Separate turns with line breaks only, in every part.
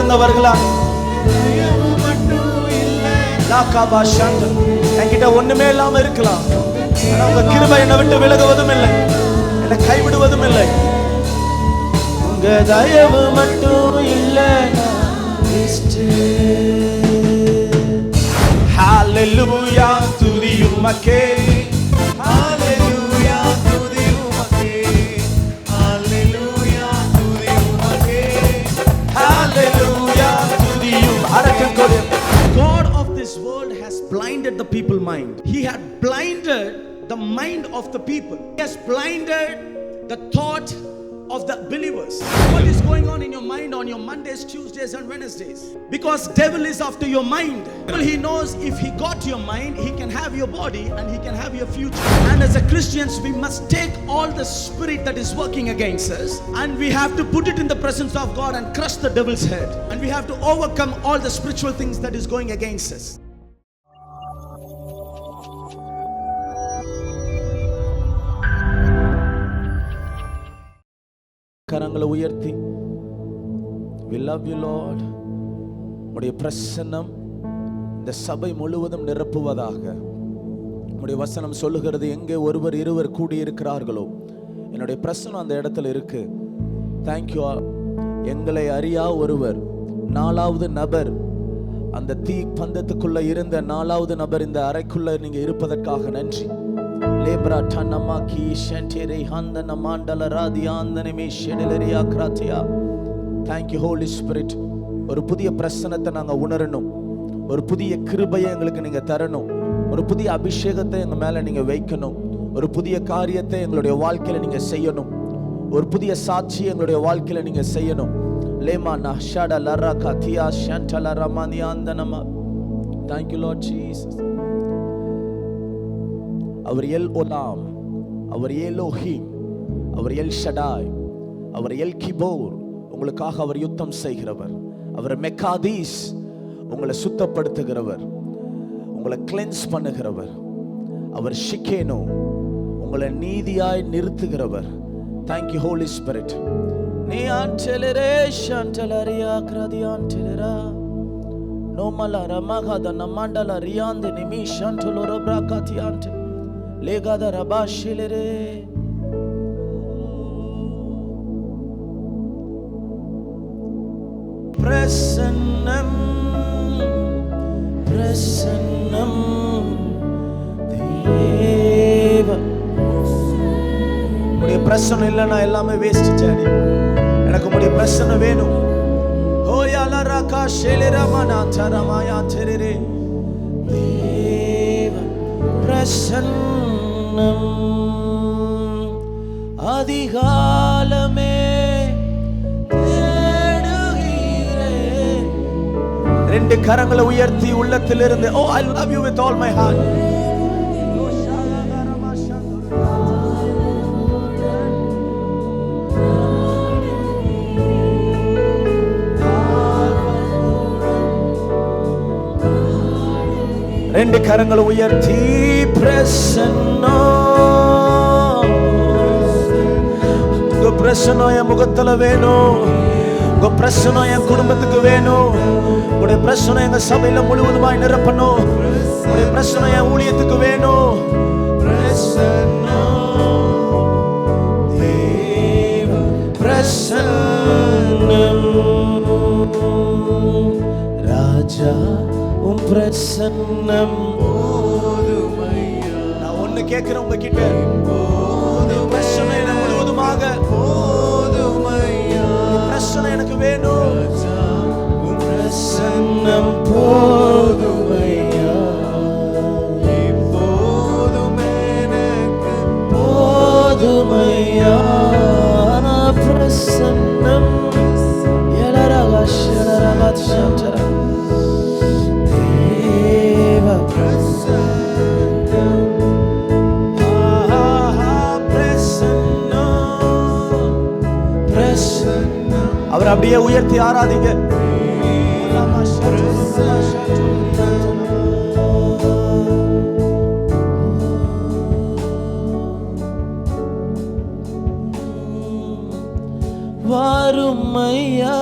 உணர்ந்தவர்களா? என்கிட்ட ஒண்ணுமே இல்லாம இருக்கலாம், ஆனா உங்க கிருபை என்னை விட்டு விலகுவதும் இல்லை, என்னை கைவிடுவதும் இல்லை. உங்க தயவு மட்டும் இல்லை. ஹalleluya துதி உமக்கே, ஹalleluya துதி உமக்கே, ஹalleluya துதி உமக்கே, ஹalleluya துதி உமக்கே. God of this world has blinded the people's mind. He had blinded the mind of the people. He has blinded the thought of the believers. What is going on in your mind on your Mondays, Tuesdays and Wednesdays? Because devil is after your mind. He knows if he got your mind, he can have your body and he can have your future. And as a Christians, we must take all the spirit that is working against us and we have to put it in the presence of God and crush the devil's head. And we have to overcome all the spiritual things that is going against us. கரங்களை உயர்த்தி, we love you Lord. உம்முடைய பிரசன்னம் இந்த சபை முழுவதும் நிரப்புவதாக. உம்முடைய வசனம் சொல்லுகிறது, எங்கே ஒருவர் இருவர் கூடி இருக்கிறார்களோ என்னுடைய பிரசன்னம் அந்த இடத்துல இருக்கு. Thank you. எங்களை அறியா ஒருவர், நாலாவது நபர், அந்த தீ பந்தத்துக்குள்ள இருந்த நாலாவது நபர் இந்த அறைக்குள்ள நீங்க இருப்பதற்காக நன்றி. Lebra tanamaki shentere handana mandala radiyandane me shedeleria kratia. Thank you Holy Spirit. ஒரு புதிய பிரசன்னத்தை நாங்க உணரணும், ஒரு புதிய கிருபையை எங்களுக்கு நீங்க தரணும், ஒரு புதிய அபிஷேகத்தை எங்க மேல நீங்க வைக்கணும், ஒரு புதிய காரியத்தை எங்களுடைய வாழ்க்கையில நீங்க செய்யணும், ஒரு புதிய சாட்சியை எங்களுடைய வாழ்க்கையில நீங்க செய்யணும். லேமா நஷாடா லரகா தியா ஷண்டல ரமனியாந்தனமா. Thank you Lord Jesus. அவர் எல் ஒலாம், அவர் எலோஹிம், அவர் எல் ஷடாய், அவர் எல் கிபோர். உங்களுக்காக அவர் யுத்தம் செய்கிறவர். அவர் மெக்காதீஸ், உங்களை சுத்தப்படுத்துகிறவர், உங்களை கிளென்ஸ் பண்ணுகிறவர். அவர் ஷிகேனோ, உங்களை நீதியாய் நிறுத்துகிறவர். Thank you Holy Spirit. நீ ஆண்டலரே ஷண்டலரியா கிரதியாண்டலரா நோமலா ரமகத நமண்டல ரியாந்தி நிமி ஷண்டலோர பிரகாதியாண்ட் லேகாத ரபாஷிலரே. பிரசன்னம் பிரசன்னம் தேவ. உடைய பிரசன்னம் இல்லைன்னா எல்லாமே வேஸ்ட் ஜானி. எனக்கு உடைய பிரசன்னம் வேணும். ஓயால ரகா ஷேலரமனா தரமாயா தெரே தேவ பிரசன்னம். அதிகாலமே ரெண்டு கரங்களை உயர்த்தி உள்ளத்திலிருந்து, oh I love you with all my heart. ரெண்டு கரங்களை உயர்த்தி, பிரசன்னம். உங்க பிரசன்னம் என் முகத்துல வேணும், உங்க பிரசன்னம் என் குடும்பத்துக்கு வேணும், உங்களுடைய பிரசன்னம் எங்க சபையில முழுவதுமாய் நிரப்பணும், உங்களுடைய பிரசன்னம் என் ஊழியத்துக்கு வேணும். பிரசன்னம் தேவ பிரசன்னம். ராஜா உம் பிரசன்னம் போதுமையா. நான் ஒண்ணு கேட்கிறேன் உங்க கிட்ட, பிரசன்னம் எனக்கு முழுவதுமாக போதுமையா. பிரசன்னம் எனக்கு வேணும். உம் பிரசன்னம் போதுமையா. போதும் எனக்கு போதுமையா. பிரசன்னம் எலரகா ஷரரகா ஷந்தர அவர் அப்படியே உயர்த்தி ஆராதிங்க. வாரும் ஐயா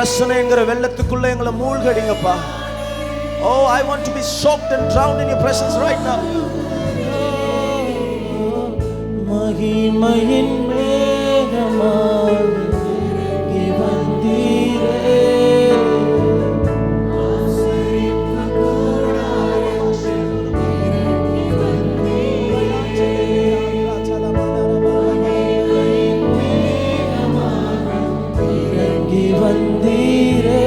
பிரசன்னம் என்கிற வெள்ளத்துக்குள்ள எங்களை மூழ்கடிங்கப்பா. Oh, I want to be soaked and drowned in your presence right now. மகிமையின் மேகமாக வந்தீரே,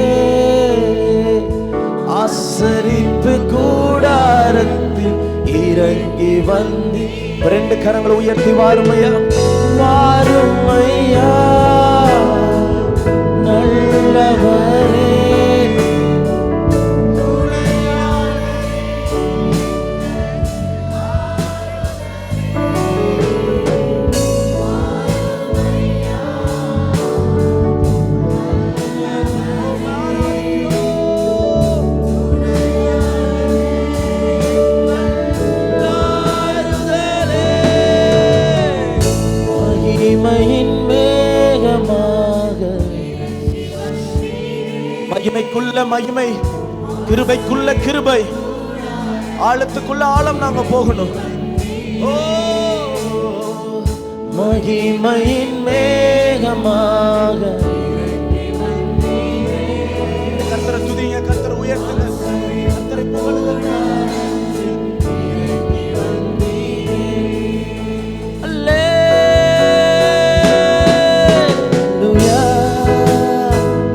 ஆசரிப்பு கூடாரத்தில் இறங்கி வந்து ரெண்டு கரங்களை உயர்த்தி வாருமையா, வாருமையா நல்லவரே. மகிமைக்குள்ள மகிமை, கிருபைக்குள்ள கிருபை, ஆழத்துக்குள்ள ஆழம் நாங்க போகணும். மகிமையின் மேகமாக கர்த்தரை துதிங்க, கர்த்தரை உயர்த்துங்க, கர்த்தரை புகழுங்க.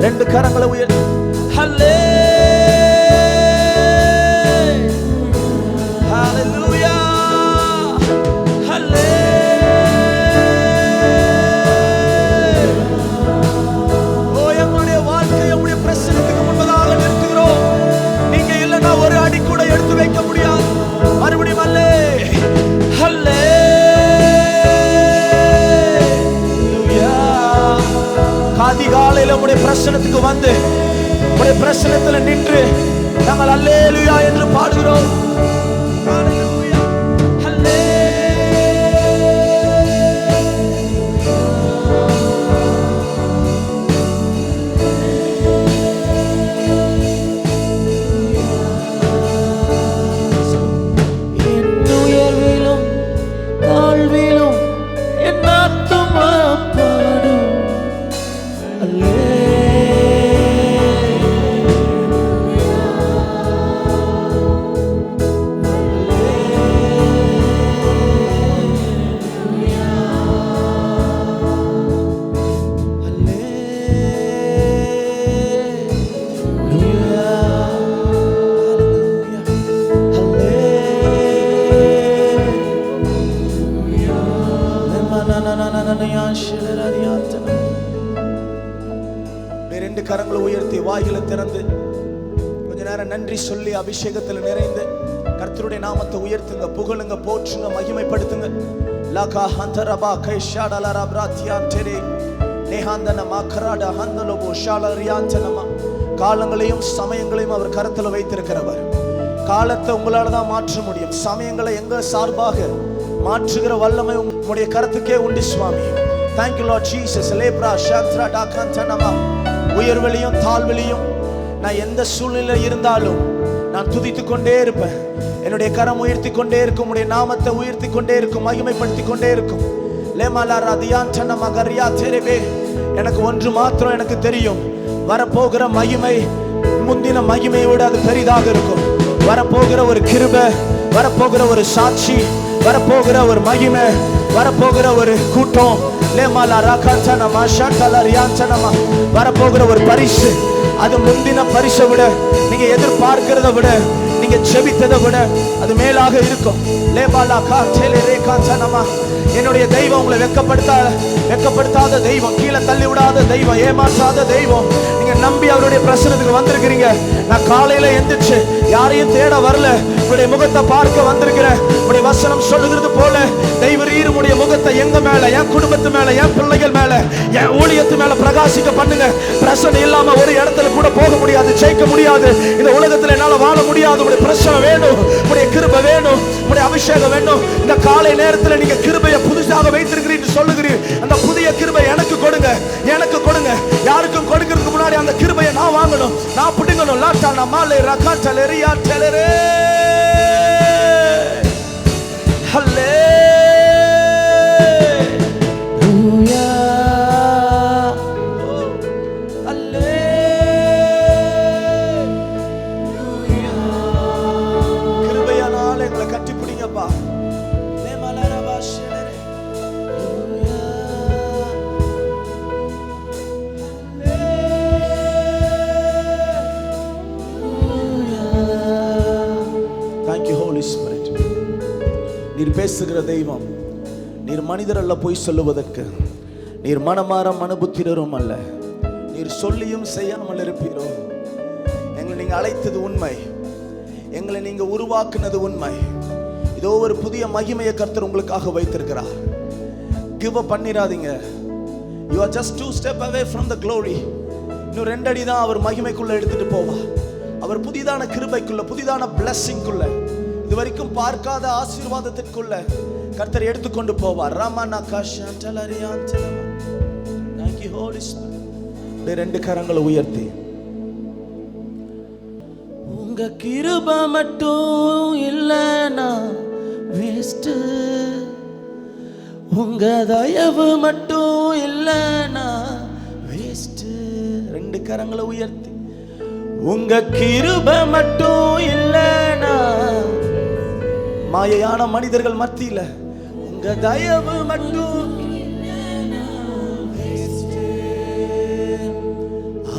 ரெண்டு கரங்களை உயர்த்து. அதிகாலையில் உம்முடைய பிரசன்னத்துக்கு வந்து உம்முடைய பிரசன்னத்தில் நின்று நாங்கள் அல்லேலூயா என்று பாடுகிறோம். ரெண்டு கரங்களை உயர்த்தி வாய்களை திறந்து கொஞ்ச நேரம் நன்றி சொல்லி அபிஷேகத்தில் நிறைந்து கர்த்தருடைய நாமத்தை உயர்த்துங்க, புகழுங்க, போற்றுங்க, மகிமைப்படுத்துங்க. லகா ஹந்தரபா கைஷாடலரா பிராத்தியான்டரே நேஹாந்தனமா கராடா ஹந்தலோபோ ஷாலரியான்டனமா. காலங்களையும் சமயங்களையும் அவர் கருத்தில் வைத்திருக்கிறவர். காலத்தை உங்களால தான் மாற்ற முடியும். சமயங்களை எங்க சார்பாக மாற்றுகிற வல்லமை உங்களுடைய கருத்துக்கே உண்டு சுவாமி. Thank you Lord Jesus. லேப்ரா Shahdara டாகந்தனமா. உயர்வெளியும் தாழ்வெளியும் நான் எந்த சூழ்நிலை இருந்தாலும் நான் துதித்து கொண்டே இருப்பேன். என்னுடைய கரம் உயர்த்தி கொண்டே இருக்கும், உடைய நாமத்தை உயர்த்தி கொண்டே இருக்கும், மகிமைப்படுத்தி கொண்டே இருக்கும். லேமாலா ரதியான்டனமா கரியா தெரபே. எனக்கு ஒன்று மாத்திரம் எனக்கு தெரியும், வரப்போகிற மகிமை முந்தின மகிமையோடு அது பெரிதாக இருக்கும். வரப்போகிற ஒரு கிருபை, வரப்போகிற ஒரு சாட்சி, வரப்போகிற ஒரு மகிமை, வரப்போகிற ஒரு கூட்டம், வரப்போகிற ஒரு பரிசு, அது முந்தின பரிசை விட, நீங்க எதிர்பார்க்கிறத விட, நீங்க செபித்ததை விட அது மேலாக இருக்கும். என்னுடைய தெய்வம் உங்களை வெட்கப்படுத்தாத தெய்வம், கீழே தள்ளி விடாத தெய்வம், ஏமாற்றாத தெய்வம். நீங்க நம்பி அவருடைய பிரசனத்துக்கு வந்திருக்கிறீங்க. நான் காலையில எந்திரிச்சு யாரையும் தேட வரல, உங்களுடைய முகத்தை பார்க்க வந்திருக்கிறேன். உங்களுடைய வசனம் சொல்லுகிறது போல தெய்வரீர் உடைய முகத்தை எங்க மேல, என் குடும்பத்து மேல, என் பிள்ளைகள் மேல, என் ஊழியத்து மேல பிரகாசிக்க பண்ணுங்க. பிரசனம் இல்லாம ஒரு இடத்துல கூட போக முடியாது, ஜெயிக்க முடியாது. இந்த உலகத்துல என்னால வாழ முடியாது. உடைய பிரசனம் வேணும், உடைய கிருபை வேணும், உடைய அபிஷேகம் வேணும். இந்த காலை நேரத்துல நீங்க கிருபையை புதுசாக வைத்திருக்கிறீங்க சொல்லுகிறீர். அந்த புதிய கிருபை எனக்கு கொடுங்க, எனக்கு கொடுங்க. யாருக்கும் கொடுக்கிறதுக்கு முன்னாடி அந்த கிருபையை நான் வாங்கணும், நான் பிடுங்கணும். லாட்டா நமாலே ரகாட்டல் எரியா டெலரே ஹல்லேலூயா ஹல்லேலூயா. கிருபையானால எங்களை கட்டி பிடிங்கப்பா. நீர் பேசுகிற தெய்வம், நீர் மனிதர் அல்ல பொய் சொல்லுவதற்கு, நீர் மனமாற மனுபுத்திரரும் அல்ல, நீர் சொல்லியும் செய்யாமல் இருப்பீரோ. எங்களை நீங்க அழைத்தது உண்மை, எங்களை நீங்க உருவாக்குனது உண்மை. இதோ ஒரு புதிய மகிமையை கர்த்தர் உங்களுக்காக வைத்திருக்கிறார். கிவ் அப் பண்ணிராதீங்க. You are just 2 steps away from the glory. இன்னும் 2 அடி தான் அவர் மகிமைக்குள்ள எடுத்துட்டு போவார். அவர் புதிதான கிருபைக்குள்ள, புதிதான blessingக்குள்ள, இதுவரைக்கும் பார்க்காத ஆசீர்வாதத்திற்குள்ள கர்த்தர் எடுத்துக்கொண்டு போவார். ராமனா காஷாண்டலரியான் செலமா. Thank you Holy Spirit. 2 கரங்களை உயர்த்தி, உங்க கிருபை மட்டும் இல்லைனா வேஸ்ட், உங்க தயவு மட்டும் இல்லைனா வேஸ்ட். 2 கரங்களை உயர்த்தி, உங்க கிருபை மட்டும் இல்லைனா, மாயையான மனிதர்கள் மத்தியில உங்க தயவு மட்டும்.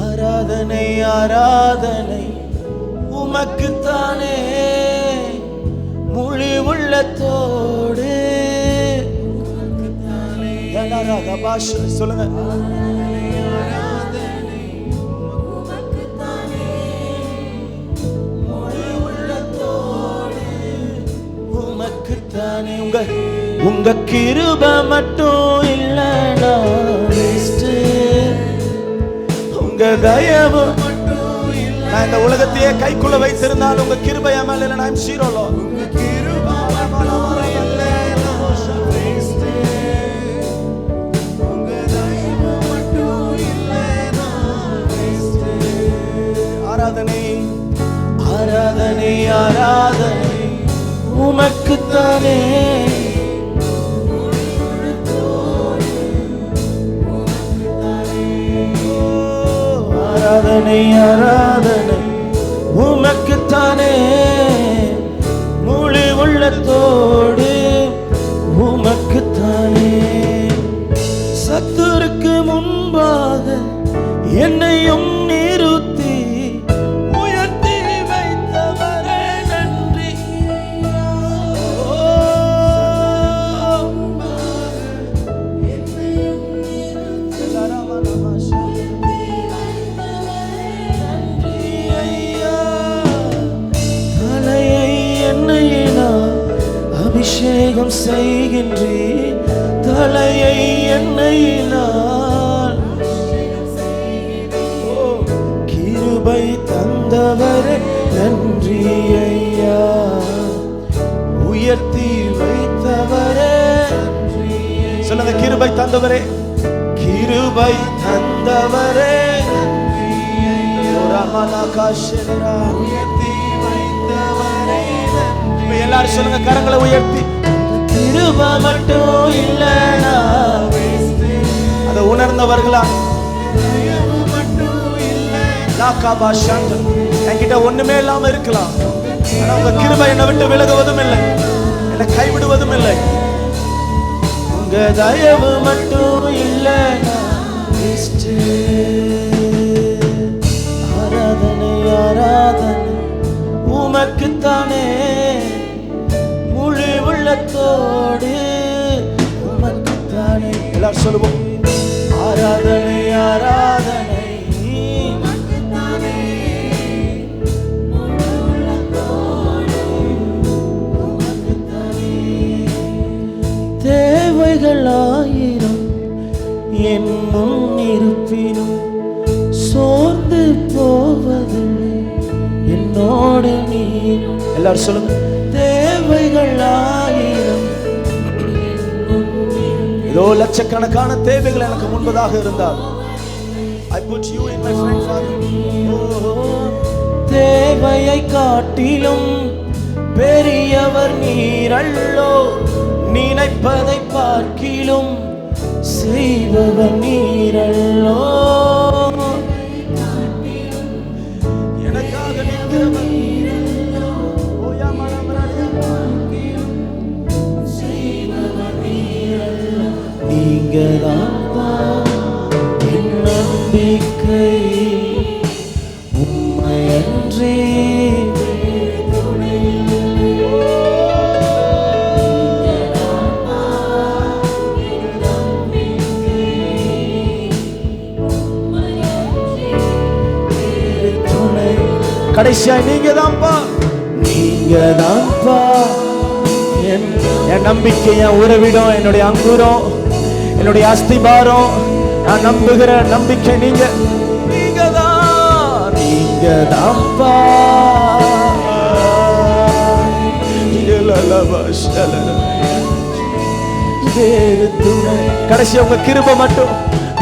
ஆராதனை ஆராதனை உமக்குத்தானே, முழு உள்ளத்தோடு. சொல்லுங்க, உங்க கிருபை மட்டும் இல்லைனா வேஸ்ட், உங்க தயவு மட்டும் இல்ல. நான் இந்த உலகத்தையே கைக்குள்ள வைத்திருந்தால் உங்க கிருபை மேல இல்ல, நான் ஜீரோ. உங்க கிருபை இல்லைனா வேஸ்ட், உங்க தயவு மட்டும் இல்லைனா வேஸ்ட். ஆராதனை ஆராதனை ஆராதனை உமக்குத்தானே, ஆராதனை ஆராதனை உமக்குத்தானே, முழு உள்ளத்தோடு உமக்குத்தானே. சத்துருக்கு முன்பாக என்னையும் நிறுத்தி உயர்த்தி வைத்தவரே நன்றி. அபிஷேகம் செய்கின்றேன், தலையை எண்ணெயினால் கிருபை தந்தவரே நன்றி ஐயா, உயர்த்தி வைத்தவரே. சொல்லுங்க, கிருபை தந்தவரே, கிருபை தந்தவரே உயர்த்தி வைத்தவரே. எல்லாரும் சொல்லுங்க, கரங்களை உயர்த்தி, கிருபை மட்டும் இல்லைனா வேஸ்ட். அதை உணர்ந்தவர்களா என்கிட்ட ஒண்ணுமே இல்லாம இருக்கலாம், ஆனா உங்க கிருபை என்னை விட்டு விலகுவதும் இல்லை, என்னை கைவிடுவதும் இல்லை. உங்க தயவு மட்டும் இல்லைனா வேஸ்ட். ஆராதனை ஆராதனை உமக்குத்தானே, முழு உள்ளத்தோடு உமக்குத்தானே. எல்லாரும் சொல்லுவோம், ஆராதனை ஆராதனை உமக்குத்தானே, முழு உள்ளத்தோடு உமக்குத்தானே. தேவைகள் ஆயிரம் என் முன் இருப்பினும் சோர்ந்து போவதில்லை என்னோடு நீ. எல்லாரும் சொல்லுங்க, தேவைகள் ஆயிரம், ஏதோ லட்சக்கணக்கான தேவைகள் எனக்கு முன்பதாக இருந்தால் I put you in my friend, Father. தேவையை காட்டிலும் பெரியவர் நீரல்லோ, நினைப்பதை பார்க்கிலும் செய்பவர் நீரல்லோ. எனக்காக நிற்கிறவர் நீங்கதான்ப்பா என் நம்பிக்கை, உம்மையன்றி கடைசியா நீங்கதான்ப்பா, நீங்கதான்ப்பா என் நம்பிக்கை, என் உறவிடம், என்னுடைய அங்குரம், என்னுடைய அஸ்திபாரம். நான் நம்புகிற நம்பிக்கை நீங்கதான்ப்பா. வேறு துணை. கடைசி உங்க கிருபை மட்டும்,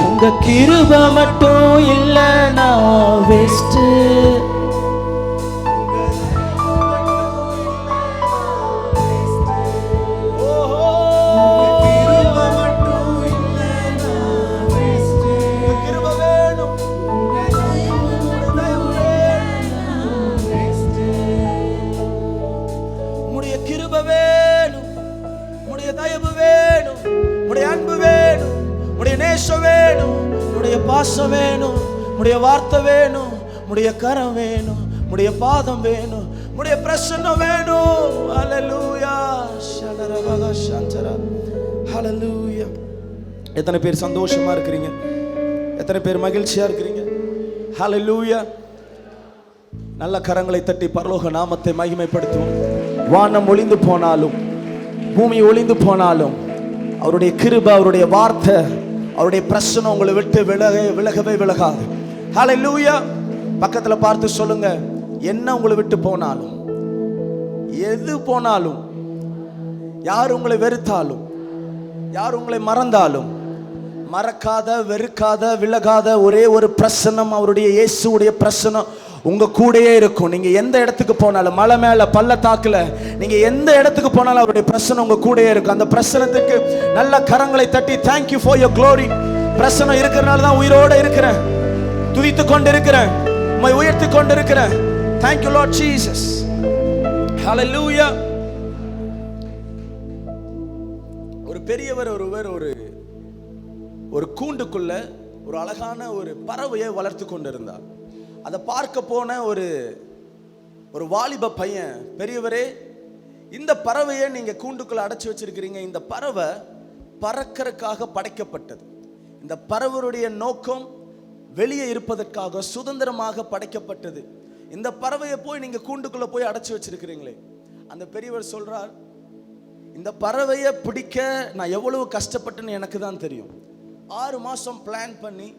உங்க கிருபை மட்டும் இல்லைன்னா வேஸ்ட். பாசம் வேணும், உடைய வார்த்தை வேணும், உடைய கரம் வேணும், உடைய பாதம் வேணும், உடைய பிரசன்னம் வேணும். ஹல்லேலூயா ஷலரவக ஷந்தரா. ஹல்லேலூயா. எத்தனை பேர் சந்தோஷமா இருக்கிறீங்க? எத்தனை பேர் மகிழ்ச்சியா இருக்கிறீங்க? ஹல்லேலூயா. நல்ல கரங்களை தட்டி பரலோக நாமத்தை மகிமைப்படுத்துவோம். வானம் ஒளிந்து போனாலும் பூமி ஒளிந்து போனாலும் அவருடைய கிருபை, அவருடைய வார்த்தை, அவருடைய பிரசன்னம் உங்களை விட்டு விலகவே விலகாது. ஹல்லேலூயா. பக்கத்துல பார்த்து சொல்லுங்க, என்ன உங்களை விட்டு போனாலும், எது போனாலும், யார் உங்களை வெறுத்தாலும், யார் உங்களை மறந்தாலும், மறக்காத, வெறுக்காத, விலகாத ஒரே ஒரு பிரசன்னம், அவருடைய இயேசுவுடைய பிரசன்னம் உங்க கூடயே இருக்கும். நீங்க எந்த இடத்துக்கு போனாலும், மலை மேல, பள்ளத்தாக்குல, நீங்க எந்த இடத்துக்கு போனாலும் அவருடைய பிரசன்னம் உங்க கூடயே இருக்கும். அந்த பிரசன்னத்துக்கு நல்ல கரங்களை தட்டி தேங்க்யூ ஃபார் யுவர் க்ளோரி. பிரசன்னம் இருக்கிறனால தான் உயிரோட இருக்கிறேன், துதித்து கொண்டு இருக்கிறேன், உம்மை உயர்த்தி கொண்டு இருக்கிறேன். Thank you Lord Jesus. ஹல்லேலூயா. ஒரு பெரியவர் ஒருவர் ஒரு கூண்டுக்குள்ள ஒரு அழகான ஒரு பறவையை வளர்த்து கொண்டிருந்தார். அதை பார்க்க போன ஒரு வாலிப பையன், பெரியவரே, இந்த பறவையை நீங்க கூண்டுக்குள்ள அடைச்சி வச்சிருக்கிறீங்க, இந்த பறவை பறக்கிறதுக்காக படைக்கப்பட்டது, இந்த பறவையுடைய நோக்கம் வெளியே இருப்பதற்காக சுதந்திரமாக படைக்கப்பட்டது, இந்த பறவையை போய் நீங்க கூண்டுக்குள்ள போய் அடைச்சி வச்சிருக்கிறீங்களே. அந்த பெரியவர் சொல்றார், இந்த பறவையை பிடிக்க நான் எவ்வளவு கஷ்டப்பட்டேன்னு எனக்கு தான் தெரியும். 6 மாசம் பிளான் பண்ணி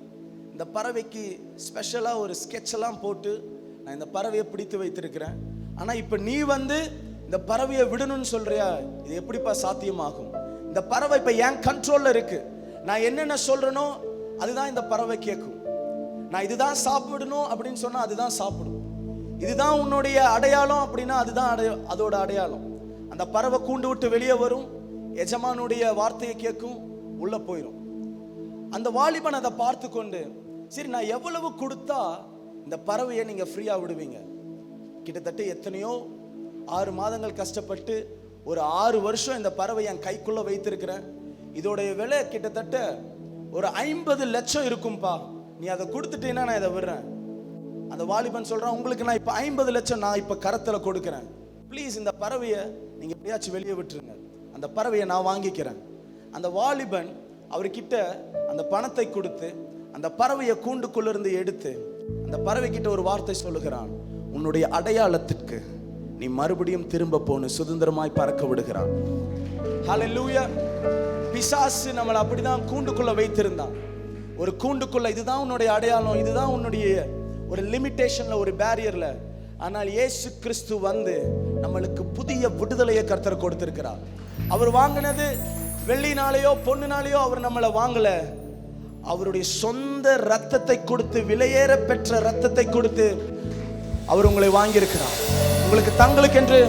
இந்த பறவைக்கு ஸ்பெஷலாக ஒரு ஸ்கெட்ச் எல்லாம் போட்டு நான் இந்த பறவையை பிடித்து வைத்திருக்கிறேன். ஆனால் இப்போ நீ இந்த பறவையை விடணும்னு சொல்றியா? இது எப்படிப்பா சாத்தியமாகும்? இந்த பறவை இப்போ என் கண்ட்ரோலில் இருக்கு. நான் என்னென்ன சொல்றேனோ அதுதான் இந்த பறவை கேட்கும். நான் இதுதான் சாப்பிடணும் அப்படின்னு சொன்னால் அதுதான் சாப்பிடும். இதுதான் உன்னுடைய அடையாளம் அப்படின்னா அதுதான் அதோட அடையாளம். அந்த பறவை கூண்டு விட்டு வெளியே வரும், எஜமானுடைய வார்த்தையை கேட்கும், உள்ள போயிடும். அந்த வாலிபன் அதை பார்த்து கொண்டு, சரி நான் எவ்வளவு கொடுத்தா இந்த பறவையை நீங்க ஃப்ரீயா விடுவீங்க? கிட்டத்தட்ட எத்தனையோ 6 மாதங்கள் கஷ்டப்பட்டு ஒரு 6 வருஷம் இந்த பறவை என் கைக்குள்ள வைத்திருக்கிறேன். இதோடைய விலை கிட்டத்தட்ட ஒரு 50 லட்சம் இருக்கும்பா, நீ அதை கொடுத்துட்டீங்கன்னா நான் இதை விடுறேன். அந்த வாலிபன் சொல்றான், உங்களுக்கு நான் இப்ப 50 லட்சம் நான் இப்ப கரத்துல கொடுக்கிறேன், ப்ளீஸ் இந்த பறவையை நீங்க எப்படியாச்சும் வெளியே விட்டுருங்க, அந்த பறவையை நான் வாங்கிக்கிறேன். அந்த வாலிபன் அவர்கிட்ட அந்த பணத்தை கொடுத்து அந்த பறவையை கூண்டுக்குள்ள இருந்து எடுத்து அந்த பறவை கிட்ட ஒரு வார்த்தை சொல்லுகிறான், உன்னுடைய அடையாளத்திற்கு நீ மறுபடியும் திரும்ப போன சுதந்திரமாய் பறக்க விடுகிறான். ஹல்லேலூயா. பிசாசு நம்மளை அப்படிதான் கூண்டுக்குள்ள வைத்திருந்தான். ஒரு கூண்டுக்குள்ள இதுதான் உன்னுடைய அடையாளம், இதுதான் உன்னுடைய ஒரு லிமிட்டேஷன்ல, ஒரு பேரியர்ல. ஆனால் இயேசு கிறிஸ்து நம்மளுக்கு புதிய விடுதலையை கர்த்தர் கொடுத்திருக்கிறார். அவர் வாங்கினது வெள்ளினாலேயோ பொண்ணுனாலேயோ அவர் நம்மளை வாங்கல. அவருடைய சொந்த ரத்தத்தை கொடுத்து, விலையேற பெற்ற ரத்தத்தை கொடுத்து அவர் உங்களை வாங்கியிருக்கிறார். உங்களுக்கு தங்களுக்கு என்று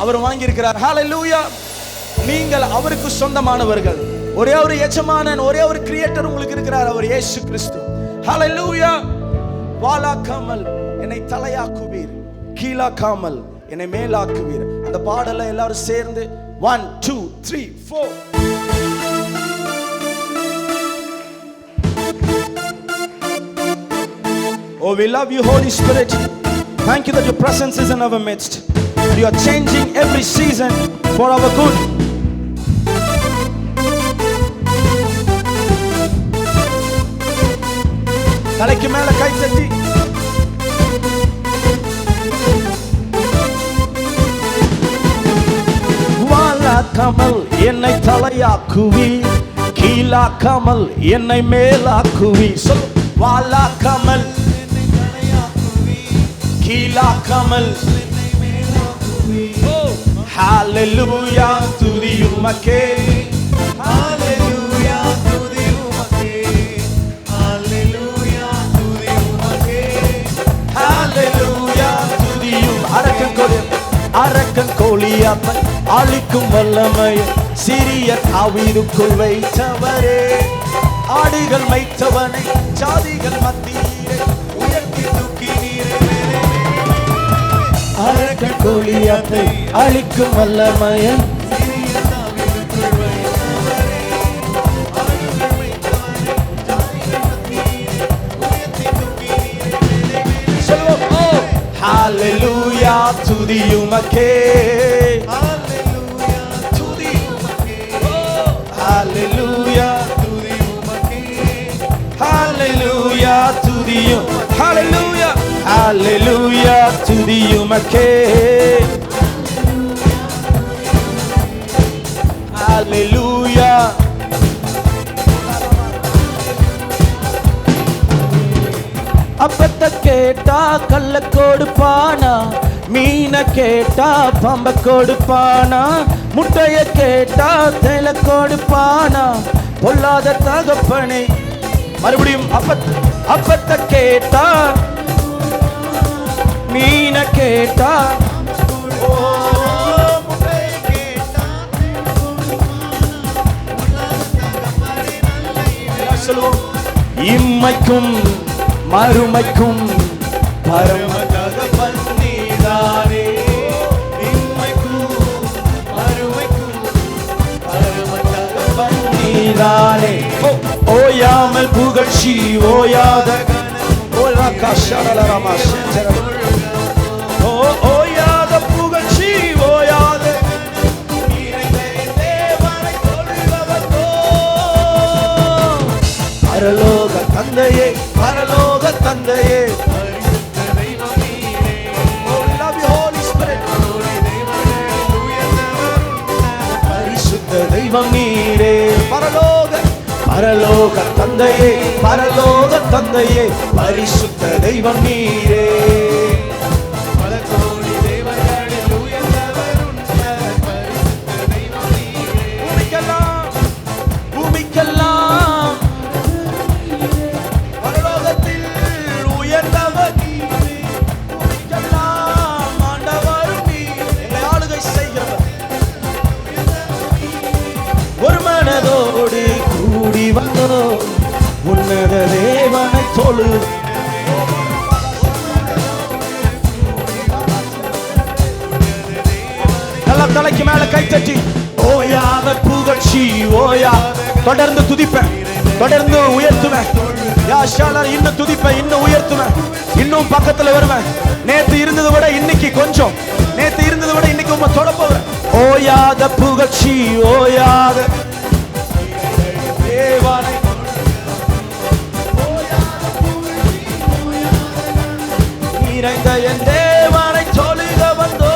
அவர் வாங்கியிருக்கிறார். ஹல்லேலூயா. நீங்கள் அவருக்கு சொந்தமானவர்கள். ஒரே ஒரு எஜமானன், ஒரே ஒரு கிரியேட்டர் உங்களுக்கு இருக்கிறார், அவர் இயேசு கிறிஸ்து. ஹல்லேலூயா. வாலாக்காமல் என்னை தலையாக்குவீர், கீழாக்காமல் என்னை மேலாக்குவீர். அந்த பாடலை எல்லாரும் சேர்ந்து 1 2 3 4. Oh, we love you, Holy Spirit. Thank you that your presence is in our midst. And you are changing every season for our good. தலைக்கு மேல கை தட்டி வாலாக்காமல் என்னை தலையாக்குவீர், கீழாக்காமல் என்னை மேலாக்குவீர். சொல். வாலாக்காமல் என்னை தலையாக்குவீர், கீழாக்காமல் என்னை மேலாக்குவீர். ஓ ஹல்லேலூயா. துதி உமக்கே, ஹல்லேலூயா. துதி உமக்கே, ஹல்லேலூயா. துதி உமக்கே, ஹல்லேலூயா. துதியும் அரக்கன் கோலியாமை அழிக்கும் வல்லமை சிறிய தாவீதுக்குள் வைத்தவரே. ஆடுகள் மைத்தவனை ஜாதிகள் மத்தியிலே உயர்த்தி தூக்கினீரே. அரக்கன் கோலியாமை அழிக்கும் வல்லமை சிறிய தாவீதுக்குள் வைத்தவரே. ஆடுகள் மைத்தவனை ஜாதிகள் மத்தியிலே உயர்த்தி தூக்கினீரே. சொல்லுவோம். ஓ ஹல்லேலூயா. துதி உமக்கே, ஹல்லேலூயா. துதி உமக்கே. ஓ ஹல்லேலூயா. துதி உமக்கே, ஹல்லேலூயா. துதியும் ஹல்லேலூயா. ஹல்லேலூயா. துதி உமக்கே, ஹல்லேலூயா. அப்பத்தை கேட்டா கல்ல கொடுப்பானா, மீன கேட்டா பம்ப கொடுப்பானா, முட்டைய கேட்டா தேல கொடுப்பானா, பொல்லாத தகப்பனை. மறுபடியும் அப்பத்தை கேட்டா, மீன கேட்டா, இம்மைக்கும் மறுமைக்கும் பரம தகப்பன் நீதானே. இம்மைக்கும் மறுமைக்கும் பரம தகப்பன் நீதானே. ஓயாமல் புகழ்ச்சி ஓயாத ஓயாத புகழ்ச்சி ஓயாத பரலோக தந்தையே, பரலோக தந்தையே. பரிசுத்த தெய்வம் நீரே. பரலோக தந்தையே, பரலோக தந்தையே. பரிசுத்த தெய்வம் நீரே. பல கோடி தேவர்களில் உயர்ந்தவர் உன்னத பரிசுத்த தெய்வம் நீரே. பூமிக்கெல்லாம் பரலோகத்தில் உயர்ந்தவர் நீரே. பூமிக்கெல்லாம் ஆண்டவர் நீரே. எங்களை ஆளுகை செய்கிறவர். ஒரு மனதோடு கூடி வந்தோ உன்னத தேவனை தொழு. எல்லாம் தலைக்கு மேல கை தட்டி ஓயாத புகழ்ச்சி ஓயா. தொடர்ந்து துதிப்பேன், தொடர்ந்து உயர்த்துவேன். இன்னும் துதிப்பேன், இன்னும் உயர்த்துவேன், இன்னும் பக்கத்துல வருவேன். நேத்து இருந்ததை விட இன்னைக்கு கொஞ்சம், நேத்து இருந்ததை விட இன்னைக்கு உங்க தொட போறேன். ஓயாத புகழ்ச்சி ஓயாத தேவனை நிறைந்த என் தேவனை தொழுக வந்தோ.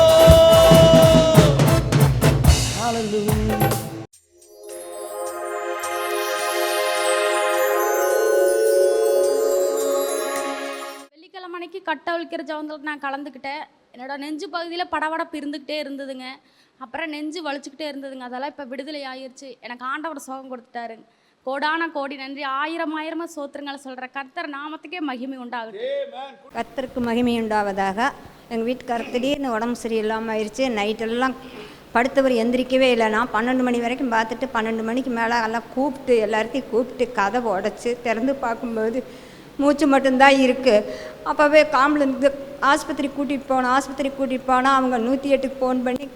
வெள்ளிக்கிழமைக்கு கட்டவிழ்க்கிற ஜெபத்தில் நான் கலந்துக்கிட்டேன். என்னோட நெஞ்சு பகுதியில் படபடப்பு இருந்துக்கிட்டே இருந்ததுங்க. அப்புறம் நெஞ்சு வலிச்சுக்கிட்டே இருந்ததுங்க. அதெல்லாம் இப்போ விடுதலை ஆகிருச்சு. எனக்கு ஆண்டவர் சுகம் கொடுத்துட்டாரு. கோடான கோடி நன்றி, ஆயிரம் ஆயிரமா சோத்திரங்களை சொல்ற கர்த்தர் நாமத்துக்கே மகிமை உண்டாகட்டும்.
கர்த்தருக்கு மகிமை உண்டாவதாக. எங்கள் வீட்டுக்காரர் திடீர்னு உடம்பு சரியில்லாமல் ஆயிடுச்சு. நைட்டெல்லாம் படுத்தவர் எந்திரிக்கவே இல்லை. நான் 12 மணி வரைக்கும் பார்த்துட்டு 12 மணிக்கு மேலே எல்லாம் கூப்பிட்டு எல்லாத்தையும் கூப்பிட்டு கதவை உடச்சி திறந்து பார்க்கும்போது மூச்சு மட்டும்தான் இருக்குது. அப்போவே காம்புலேருந்து ஆஸ்பத்திரி கூட்டிகிட்டு போனால் அவங்க 108க்கு ஃபோன் பண்ணி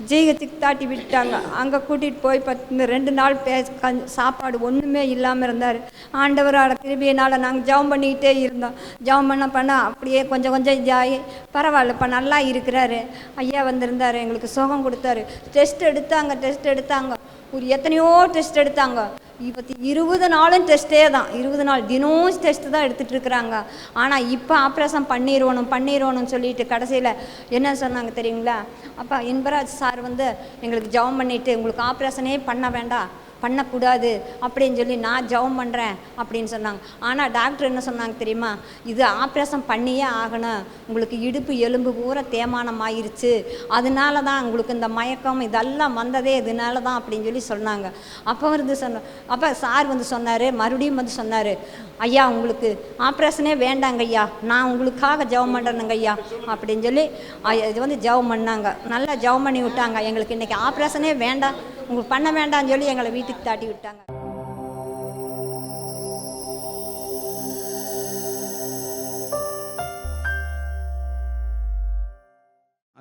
ஜிஹெச்சுக்கு தாட்டி விட்டாங்க. அங்கே கூட்டிகிட்டு போய் 2 நாள் சாப்பாடு ஒன்றுமே இல்லாமல் இருந்தார். ஆண்டவரோட கிருபையினால் நாங்கள் ஜெபம் பண்ணிக்கிட்டே இருந்தோம். ஜெபம் பண்ண அப்படியே கொஞ்சம் இதாகி பரவாயில்லப்பா நல்லா இருக்கிறாரு. ஐயா வந்திருந்தார், எங்களுக்கு சுகம் கொடுத்தாரு. டெஸ்ட் எடுத்தாங்க. ஒரு எத்தனையோ டெஸ்ட் எடுத்தாங்க. 20 நாளும் டெஸ்ட்டே தான், 20 நாள் தினம் டெஸ்ட்டு தான் எடுத்துகிட்டு இருக்கிறாங்க. ஆனால் இப்போ ஆப்ரேஷன் பண்ணிடுவோன்னு சொல்லிட்டு கடைசியில் என்ன சொன்னாங்க தெரியுங்களா? அப்பா இன்பராஜ் சார் எங்களுக்கு ஜெபம் பண்ணிவிட்டு உங்களுக்கு ஆப்ரேஷனே பண்ணக்கூடாது அப்படின்னு சொல்லி நான் ஜெபம் பண்ணுறேன் அப்படின்னு சொன்னாங்க. ஆனால் டாக்டர் என்ன சொன்னாங்க தெரியுமா? இது ஆப்ரேஷன் பண்ணியே ஆகணும், உங்களுக்கு இடுப்பு எலும்பு பூரா தேய்மானம் ஆயிடுச்சு, அதனால தான் உங்களுக்கு இந்த மயக்கம் இதெல்லாம் வந்ததே இதனால தான் அப்படின்னு சொல்லி சொன்னாங்க. அப்போ சார் சொன்னார், மறுபடியும் சொன்னார், ஐயா உங்களுக்கு ஆப்ரேஷனே வேண்டாங்க ஐயா, நான் உங்களுக்காக ஜெபம் பண்ணுறேனுங்க ஐயா அப்படின்னு சொல்லி இது ஜெபம் பண்ணாங்க. நல்லா ஜெபம் பண்ணி விட்டாங்க. எங்களுக்கு இன்றைக்கி ஆப்ரேஷனே வேண்டாம், உங்களுக்கு பண்ண வேண்டாம்னு சொல்லி எங்களை வீட்டுக்கு தாட்டி விட்டாங்க.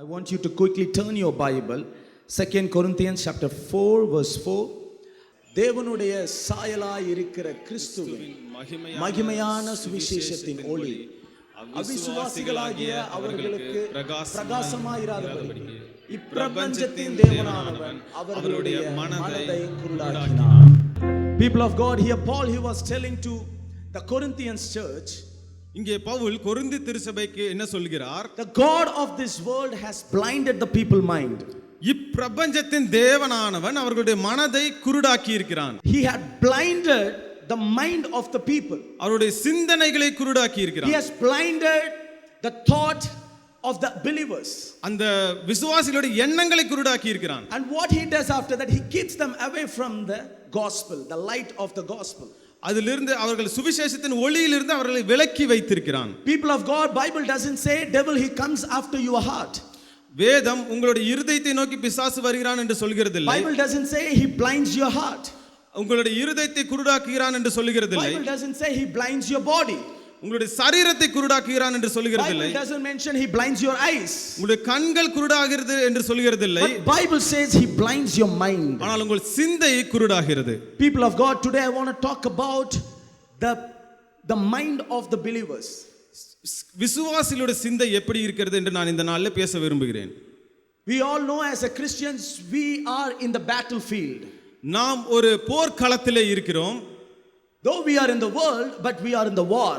I want you to quickly turn your Bible, 2 Corinthians chapter 4 verse 4. தேவனுடைய சாயலாய் இருக்கிற கிறிஸ்துவின் மகிமையான சுவிசேஷத்தின் ஒளி அவிசுவாசிகளாகிய அவர்களுக்கு பிரகாசமாயிராதபடி இப்பிரபஞ்சத்தின் தேவனானவன் அவர்களுடைய மனதை குருடாக்கினார். People of God, here Paul he was telling to the Corinthians church,
இங்கே பவுல் கொரிந்து திருச்சபைக்கு என்ன சொல்கிறார்?
The God of this world has blinded the people mind.
இப்பிரபஞ்சத்தின் தேவனானவன் அவர்களுடைய மனதை குருடாக்கி இருக்கிறான்.
He had blinded the mind of the people.
அவருடைய சிந்தனைகளை குருடாக்கி இருக்கிறான்.
He has blinded the thought of the believers.
அந்த விசுவாசிகளுடைய எண்ணங்களை குருடாக்கி இருக்கிறான்.
And what he does after that, he keeps them away from the gospel, the light of the gospel.
அதிலிருந்து அவர்கள் சுவிசேஷத்தின் ஒளியிலிருந்து அவர்களை விலக்கி வைத்திருக்கிறான்.
People of God, Bible doesn't say devil he comes after your heart.
வேதம் உங்களுடைய இருதயத்தை நோக்கி பிசாசு வருகிறான் என்று சொல்கிறது இல்லை.
Bible doesn't say he blinds your heart.
உங்களுடைய இருதயத்தை குருடாக்குகிறான் என்று சொல்கிறது இல்லை.
Bible doesn't say he blinds your body.
உங்களுடைய சரீரத்தை குருடாக்குகிறான் என்று சொல்கிறது இல்லை.
Bible doesn't mention he blinds your eyes.
உங்களுடைய கண்கள் குருடாகிறது என்று சொல்கிறது இல்லை.
But Bible says he blinds your mind.
ஆனால் உங்கள் சிந்தை குருடாகிறது.
People of God, today I want to talk about the mind of the believers.
விசுவாசிகளுடைய சிந்தை எப்படி இருக்கிறது என்று நான் இந்த நாளில் பேச விரும்புகிறேன்.
We all know as a Christians we are in the battlefield.
நாம் ஒரு போர்க்களத்திலே இருக்கிறோம்.
Though we are in the world, but we are in the war.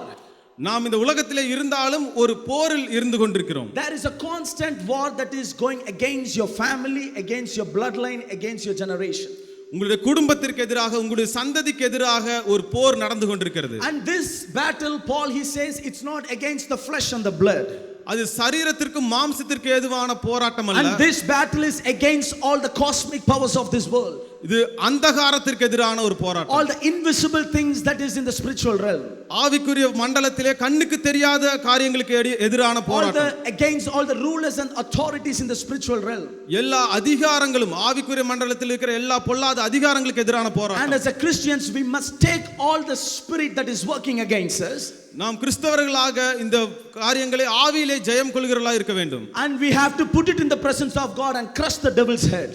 நாம் இந்த உலகத்திலே இருந்தாலும் ஒரு போரில் இருந்து கொண்டிருக்கிறோம்.
There is a constant war that is going against your family, against your bloodline, against your generation.
உங்களுடைய குடும்பத்திற்கு எதிராக, உங்களுடைய சந்ததிக்கு எதிராக ஒரு போர் நடந்து கொண்டிருக்கிறது.
And this battle, Paul he says, it's not against the flesh and the blood.
அது சரீரத்திற்கும் மாம்சத்திற்கு எதுவான போராட்டம் அல்ல.
And this battle is against all the cosmic powers of this world.
இது அந்தகாரத்திற்கு எதிரான ஒரு போராட்டம்.
All the invisible things that is in the spiritual realm.
ஆவிக்குரிய மண்டலத்திலே கண்ணுக்கு தெரியாத காரியங்களுக்கு எதிரான போராட்டம்.
Against all the rulers and authorities in the spiritual realm.
எல்லா அதிகாரங்களும் ஆவிக்குரிய மண்டலத்தில் இருக்கிற எல்லா பொல்லாத அதிகாரங்களுக்கு எதிரான போராட்டம்.
And as a Christians we must take all the spirit that is working against us.
நாம் கிறிஸ்தவர்களாக இந்த காரியங்களை ஆவியிலே ஜெயம் கொள்கிறவர்களாக இருக்க வேண்டும்.
And we have to put it in the presence of God and crush the devil's head.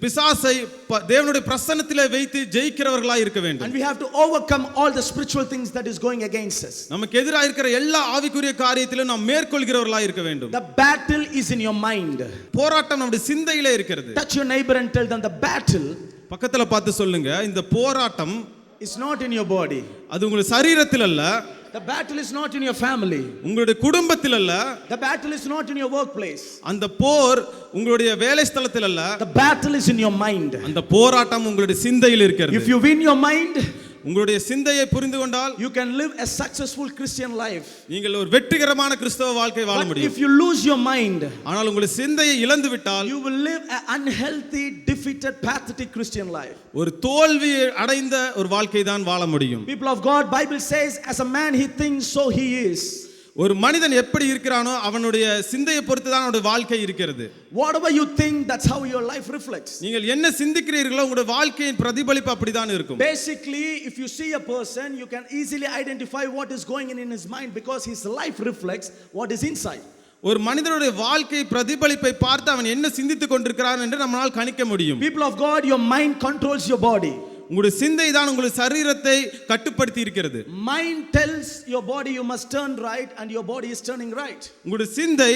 பிசாசை தேவனுடைய பிரசன்னத்திலே வைத்து ஜெயிக்கிறவர்களாக இருக்க வேண்டும்.
And we have to overcome all the spiritual things that is going against us.
நமக்கு எதிராக இருக்கிற எல்லா ஆவிக்குரிய காரியத்திலும் நாம் மேற்கொள்கிறவர்களாக இருக்க வேண்டும்.
The battle is in your mind.
போராட்டம் நம்முடைய சிந்தையிலே இருக்கிறது.
Touch your neighbor and tell them the battle
பக்கத்துல பார்த்து சொல்லுங்க, இந்த போராட்டம்
is not in your body.
அது உங்களுடைய சரீரத்தில் அல்ல.
The battle is not in your family.
உங்களுடைய குடும்பத்தில் அல்ல.
The battle is not in your workplace.
அந்த போர் உங்களுடைய வேலை ஸ்தலத்தில் அல்ல.
The battle is in your mind.
அந்த போராட்டம் உங்களுடைய சிந்தையில் இருக்கிறது.
If you win your mind,
உங்களுடைய சிந்தையை புரிந்து கொண்டால்
you can live a successful Christian life.
நீங்கள் ஒரு வெற்றிகரமான கிறிஸ்தவ வாழ்க்கை வாழ
But
முடியும்.
if you lose your mind,
ஆனால் உங்களுடைய சிந்தையை இழந்து விட்டால்
you will live an unhealthy, defeated, pathetic Christian life.
ஒரு தோல்வி அடைந்த ஒரு வாழ்க்கை தான் வாழ முடியும்.
People of God, Bible says, as a man he thinks, so he is.
ஒரு மனிதன் எப்படி இருக்கிறானோ அவனுடைய சிந்தையை பொறுத்து தான் அவனுடைய வாழ்க்கை இருக்கிறது.
Whatever you think, that's how your life reflects.
நீங்கள் என்ன சிந்திக்கிறீர்களோ உங்களுடைய வாழ்க்கையின் பிரதிபலிப்பு அப்படிதான் இருக்கும்.
Basically, if you see a person, you can easily identify what is going in his mind because his life reflects what is inside.
ஒரு மனிதனுடைய வாழ்க்கை பிரதிபலிப்பை பார்த்து அவன் என்ன சிந்தித்துக் கொண்டிருக்கிறான் என்று நம்மால் கணிக்க முடியும்.
People of God, your mind controls your body.
உங்களுடைய சிந்தை தான் உங்களுடைய சரீரத்தை கட்டுப்படுத்தி இருக்கிறது.
Mind tells your body you must turn right and your body is turning right.
உங்களுடைய சிந்தை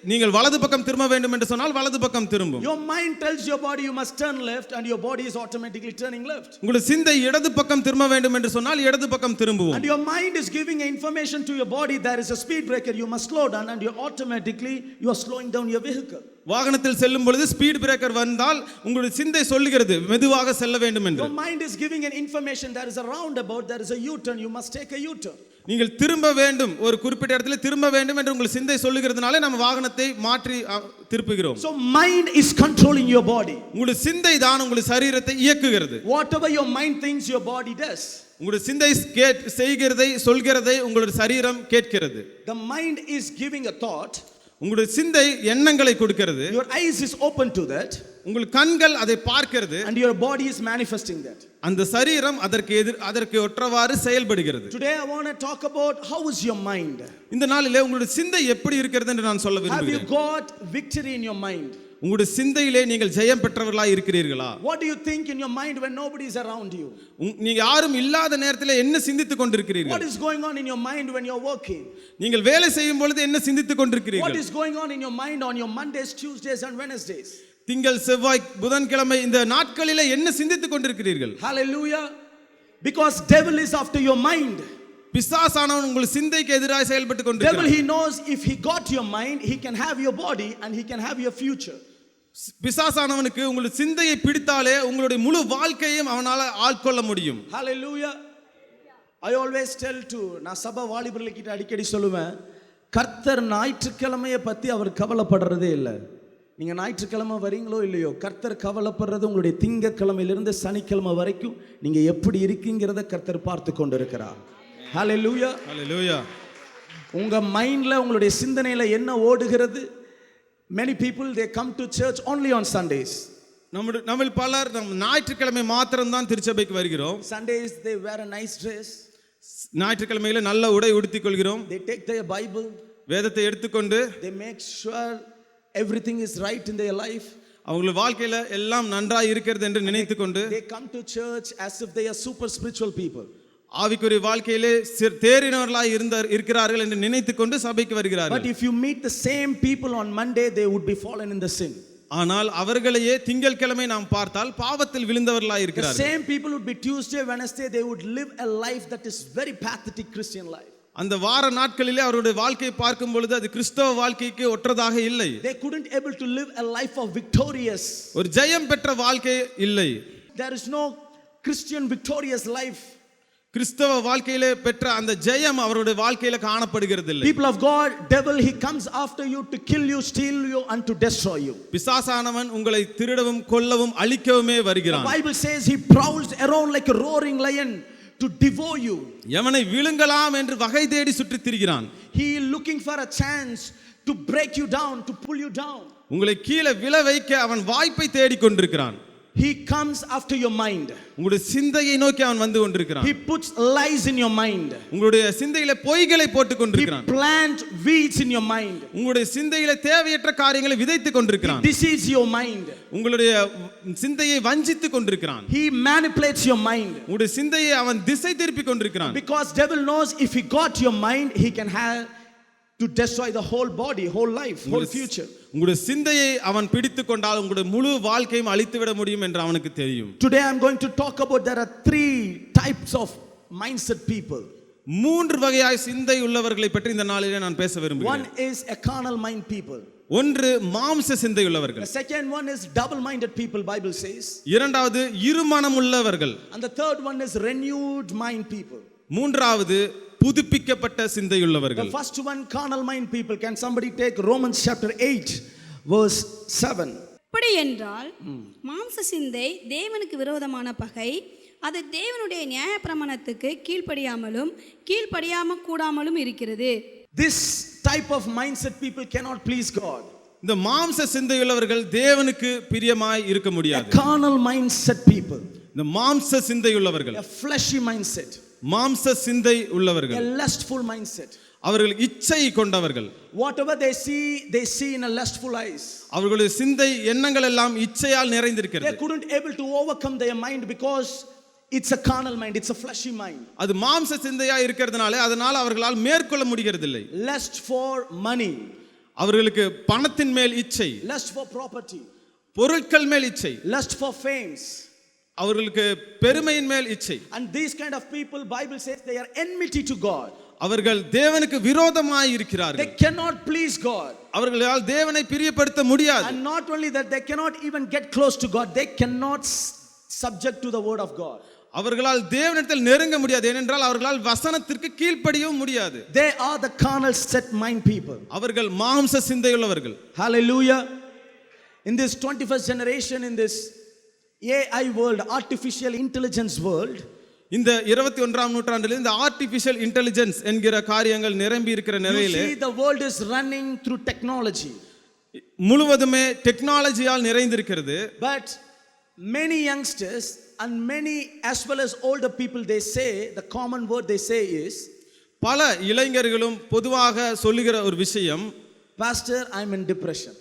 நீங்கள் வலது பக்கம் திரும்ப வேண்டும் என்று சொன்னால் வலது பக்கம் திரும்பும்.
Your mind tells your body you must turn left and your body is automatically turning left.
உங்களுடைய சிந்தை இடது பக்கம் திரும்ப வேண்டும் என்று சொன்னால் இடது பக்கம் திரும்பும்.
And your mind is giving information to your body, there is a speed breaker, you must slow down, and you automatically you are slowing down your vehicle.
வாகனத்தில் செல்லும் பொழுது ஸ்பீட் பிரேக்கர் வந்தால் உங்களுடைய சிந்தை சொல்லுகிறது மெதுவாக செல்ல வேண்டும் என்று.
Your mind is giving an information, there is a roundabout, there is a U-turn, you must take a U-turn.
நீங்கள் திரும்ப வேண்டும், ஒரு குறிப்பிட்ட இடத்துல திரும்ப வேண்டும் என்று உங்கள் சிந்தை சொல்லுகிறதுனால நம்ம வாகனத்தை மாற்றி திருப்புகிறோம்.
So mind is controlling your body.
உங்களுடைய சிந்தை தான் உங்களுடைய சரீரத்தை இயக்குகிறது.
Whatever your mind thinks, your body does.
உங்களுடைய சிந்தை செய்கிறதை சொல்கிறதை உங்களுடைய சரீரம் கேட்கிறது.
The mind is giving a thought.
உங்களுடைய சிந்தை எண்ணங்களை கொடுக்கிறது.
Your eyes is open to that.
உங்கள் கண்கள் அதை பார்க்கிறது.
And your body is manifesting that.
அந்த சரீரம் அதற்கு ஒற்றவாறு செயல்படுகிறது.
Today I want to talk about how is your mind.
இந்த நாளிலே உங்களுடைய சிந்தை எப்படி இருக்கிறது என்று நான் சொல்ல
Have you
விரும்புகிறேன்.
got victory in your mind?
உங்களுடைய சிந்தையிலே நீங்கள் ஜெயம் பெற்றவர்களாய் இருக்கிறீர்களா?
What do you think in your mind when nobody is around you?
நீங்க யாரும் இல்லாத நேரத்தில் என்ன சிந்தித்துக் கொண்டிருக்கிறீர்கள்?
What is going on in your mind when you're working?
நீங்கள் வேலை செய்யும் பொழுது என்ன சிந்தித்துக்
What
கொண்டிருக்கிறீர்கள்?
is going on in your mind on your Mondays, Tuesdays and Wednesdays?
திங்கள், செவ்வாய், புதன்கிழமை இந்த நாட்களிலே என்ன சிந்தித்துக் கொண்டிருக்கிறீர்கள்?
Hallelujah. Because devil is after your mind.
பிசாசானவன் உங்கள் சிந்தைக்கு எதிராக செயல்பட்டு
Devil,
கொண்டிருக்கிறான்.
he knows if he got your mind, he can have your body and he can have your future.
பிசாசானவனுக்கு உங்களுடைய சிந்தையை பிடித்தாலே உங்களுடைய முழு வாழ்க்கையும் அவனால ஆட்கொள்ள முடியும்.
Hallelujah. I always tell to நான் சபை வாலிபர்களுக்கு அடிக்கடி சொல்லுவேன், கர்த்தர் ஞாயிற்றுக்கிழமையை பத்தி அவர் கவலைப்படுறதே இல்லை. நீங்க ஞாயிற்றுக்கிழமை வரீங்களோ இல்லையோ, கர்த்தர் கவலைப்படுறது உங்களுடைய திங்கட்கிழமையிலிருந்து சனிக்கிழமை வரைக்கும் நீங்க எப்படி இருக்கீங்கிறத கர்த்தர் பார்த்து கொண்டிருக்கிறார். Hallelujah.
Hallelujah.
உங்க மைண்ட்ல உங்களுடைய சிந்தனையில என்ன ஓடுகிறது? Many people they come to church only on Sundays.
நம்ம பலர் ஞாயிற்றுக்கிழமை மாத்திரம் தான் திருச்சபைக்கு வருகிறோம்.
Sundays they wear a nice dress.
ஞாயிற்றுக்கிழமையில நல்ல உடை உடுத்திக் கொள்கிறோம்.
They take their Bible.
வேதத்தை எடுத்துக்கொண்டு
They make sure everything is right in their life.
அவங்களுடைய வாழ்க்கையில எல்லாம் நன்றாய் இருக்கிறது என்று நினைத்துக்கொண்டு
They come to church as if they are super spiritual people.
ஆவிக்குரிய வாழ்க்கையிலே தேறினவர்களாய் இருக்கிறார்கள் என்று நினைத்துக்கொண்டு சபைக்கு வருகிறார்கள்.
But if you meet the same people on Monday, they would be fallen in the sin.
ஆனால் அவர்களையே திங்கட்கிழமை நாம் பார்த்தால் பாவத்தில் விழுந்தவர்களாய்
The
இருக்கிறார்கள்.
same people would be Tuesday, Wednesday, they would live a life that is very pathetic Christian life.
அந்த வார நாட்களிலே அவருடைய வாழ்க்கையை பார்க்கும் பொழுது அது கிறிஸ்தவ வாழ்க்கைக்கு ஒற்றதாக இல்லை.
They couldn't able to live a life of victorious.
ஒரு ஜெயம் பெற்ற வாழ்க்கை இல்லை.
There is no Christian victorious life.
கிறிஸ்தவ வாழ்க்கையிலே பெற்ற அந்த ஜெயம் அவருடைய வாழ்க்கையில காணப்படுகிறது இல்லை.
People of God, devil he comes after you to kill you, steal you and to destroy you.
பிசாசானவன் உங்களை திருடவும் கொல்லவும் அழிக்கவுமே வருகிறான்.
The Bible says he prowls around like a roaring lion to devour you.
எவனை விழுங்கலாம் என்று வகை தேடி சுற்றித் திரிகிறான்.
He is looking for a chance to break you down, to pull you down.
உங்களை கீழே விழ வைக்க அவன் வாய்ப்பை தேடிக் கொண்டிருக்கிறான்.
He comes after your mind.
உங்களுடைய சிந்தையை நோக்கி அவன் வந்து கொண்டிருக்கிறான்.
He puts lies in your mind.
உங்களுடைய சிந்தையில பொய்களை போட்டுக்
He
கொண்டிருக்கிறான்.
plants weeds in your mind.
உங்களுடைய சிந்தையில தேவையற்ற காரியங்களை விதைத்துக்
He
கொண்டிருக்கிறான்.
deceives your mind.
உங்களுடைய சிந்தையை வஞ்சித்துக் கொண்டிருக்கிறான்.
He manipulates your mind.
உங்களுடைய சிந்தையை அவன் திசை திருப்பிக் கொண்டிருக்கிறான்.
Because devil knows if he got your mind, he can have to destroy the whole body, whole life, whole future.
உங்களுடைய சிந்தையை அவன் பிடித்துக் கொண்டால் உங்களுடைய முழு வாழ்க்கையும் அழித்து விட முடியும் என்று அவனுக்கு தெரியும்.
Today I am going to talk about there are 3 types of mindset people.
3 வகையாய் சிந்தை உள்ளவர்களை பற்றி இந்த நாளிலே நான் பேச விரும்புகிறேன்.
One is a carnal mind people.
ஒன்று மாம்ச சிந்தையுள்ளவர்கள்.
The second one is double-minded people, Bible says.
இரண்டாவது இருமனமுள்ளவர்கள்.
And the third one is renewed mind people.
மூன்றாவது புதுப்பிக்கப்பட்ட சிந்தையுள்ளவர்கள்.
The first one, carnal mind people. Can somebody take Romans chapter 8 verse 7?
அப்படி என்றால் மாம்ச சிந்தை தேவனுக்கு விரோதமான பகை, அது தேவனுடைய நியாயப்பிரமாணத்துக்கு கீழ்ப்படியாம கூடாமலும் இருக்கிறது.
This type of mindset people cannot please God.
இந்த மாம்ச சிந்தையுள்ளவர்கள் தேவனுக்கு பிரியமாய் இருக்க
A
முடியாது.
carnal mindset people,
இந்த மாம்ச சிந்தையுள்ளவர்கள்,
a fleshy mindset,
மாம்ச சிந்தை உள்ளவர்கள்,
a lustful mindset.
அவர்கள் இச்சை கொண்டவர்கள்.
Whatever they see in a lustful eyes.
அவர்களுடைய சிந்தை எண்ணங்கள் எல்லாம் இச்சையால்
They
நிறைந்திருக்கிறது.
couldn't able to overcome their mind because it's a carnal mind, it's a fleshy mind.
அது மாம்ச சிந்தையா இருக்கிறதுனால அதனால அவர்களால் மேற்கொள்ள முடிகிறதில்லை.
Lust for money,
அவர்களுக்கு பணத்தின் மேல் இச்சை,
lust for property,
பொருட்கள் மேல் இச்சை,
lust for fames.
அவர்களுக்கு பெருமையின் மேல் இச்சை.
And these kind of people, Bible says they are enmity to God.
அவர்கள் தேவனுக்கு விரோதமாய்
They
இருக்கிறார்கள்.
cannot please God.
அவர்களால் தேவனை பிரியப்படுத்த முடியாது.
And not only that, they cannot even get close to God. They cannot subject to the word of God.
அவர்களால் தேவனிடத்தில் நெருங்க முடியாது. ஏனென்றால் அவர்களால் வசனத்திற்கு கீழ்ப்படியவும் முடியாது.
They are the carnal set mind people.
அவர்கள் மாம்ச சிந்தையுள்ளவர்கள்.
Hallelujah. In this 21st generation, in this AI world, artificial intelligence world,
இந்த 21ஆம் நூற்றாண்டில் இந்த ஆர்டிஃபிஷியல் இன்டெலிஜென்ஸ் என்கிற காரியங்கள் நிரம்பி இருக்கிற
you
நிலையிலே
see the world is running through technology.
முழுவதுமே டெக்னாலஜியால் நிறைந்திருக்கிறது.
But many youngsters and many as well as older people, they say, the common word they say is,
பல இளைஞர்களும் பொதுவாக சொல்லுகிற ஒரு விஷயம்,
Pastor, I'm in depression.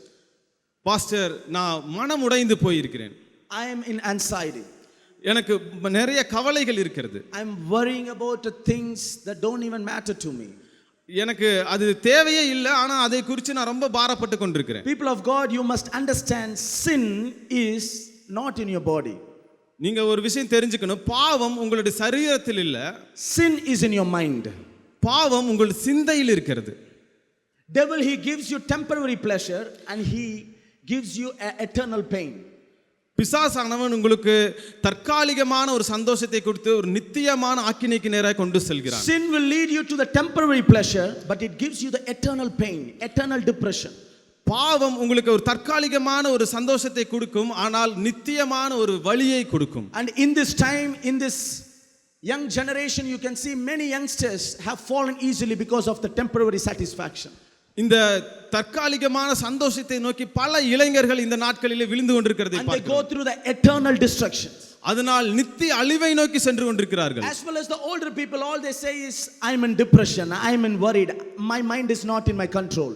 Pastor நான் மனம் உடைந்து போயிருக்கிறேன்,
I am in anxiety.
எனக்கு நிறைய கவலைகள் இருக்கிறது,
I'm worrying about the things that don't even matter to me.
எனக்கு அது தேவையே இல்லை, ஆனா அதை குறித்து நான் ரொம்ப பாரப்பட்டு கொண்டிருக்கிறேன்.
People of God, you must understand sin is not in your body.
நீங்க ஒரு விஷயம் தெரிஞ்சுக்கணும், பாவம் உங்களுடைய சரீரத்தில் இல்ல,
Sin is in your mind.
பாவம் உங்கள் சிந்தையில் இருக்கிறது.
Devil, he gives you temporary pleasure and he gives you eternal pain.
பிசாசானவன் உங்களுக்கு தற்காலிகமான ஒரு சந்தோஷத்தை கொடுத்து ஒரு நித்தியமான ஆக்கினைக்கு நேராக கொண்டு செல்கிறான்.
Sin will lead you to the temporary pleasure, but it gives you the eternal pain, eternal depression.
பாவம் உங்களுக்கு ஒரு தற்காலிகமான ஒரு சந்தோஷத்தை கொடுக்கும், ஆனால் நித்தியமான ஒரு வலியை கொடுக்கும்.
And in this time, in this young generation, you can see many youngsters have fallen easily because of the temporary satisfaction.
இந்த தற்காலிகமான சந்தோஷத்தை நோக்கி பல இளைஞர்கள் இந்த நாட்களிலே விழுந்து கொண்டிருக்கிறதை
And they go
பார்க்கிறோம்.
through the eternal destruction.
அதனால் நித்திய அழிவை நோக்கி சென்று கொண்டிருக்கிறார்கள்.
As well as the older people, all they say is, I'm in depression, I'm in worried, my mind is not in my control.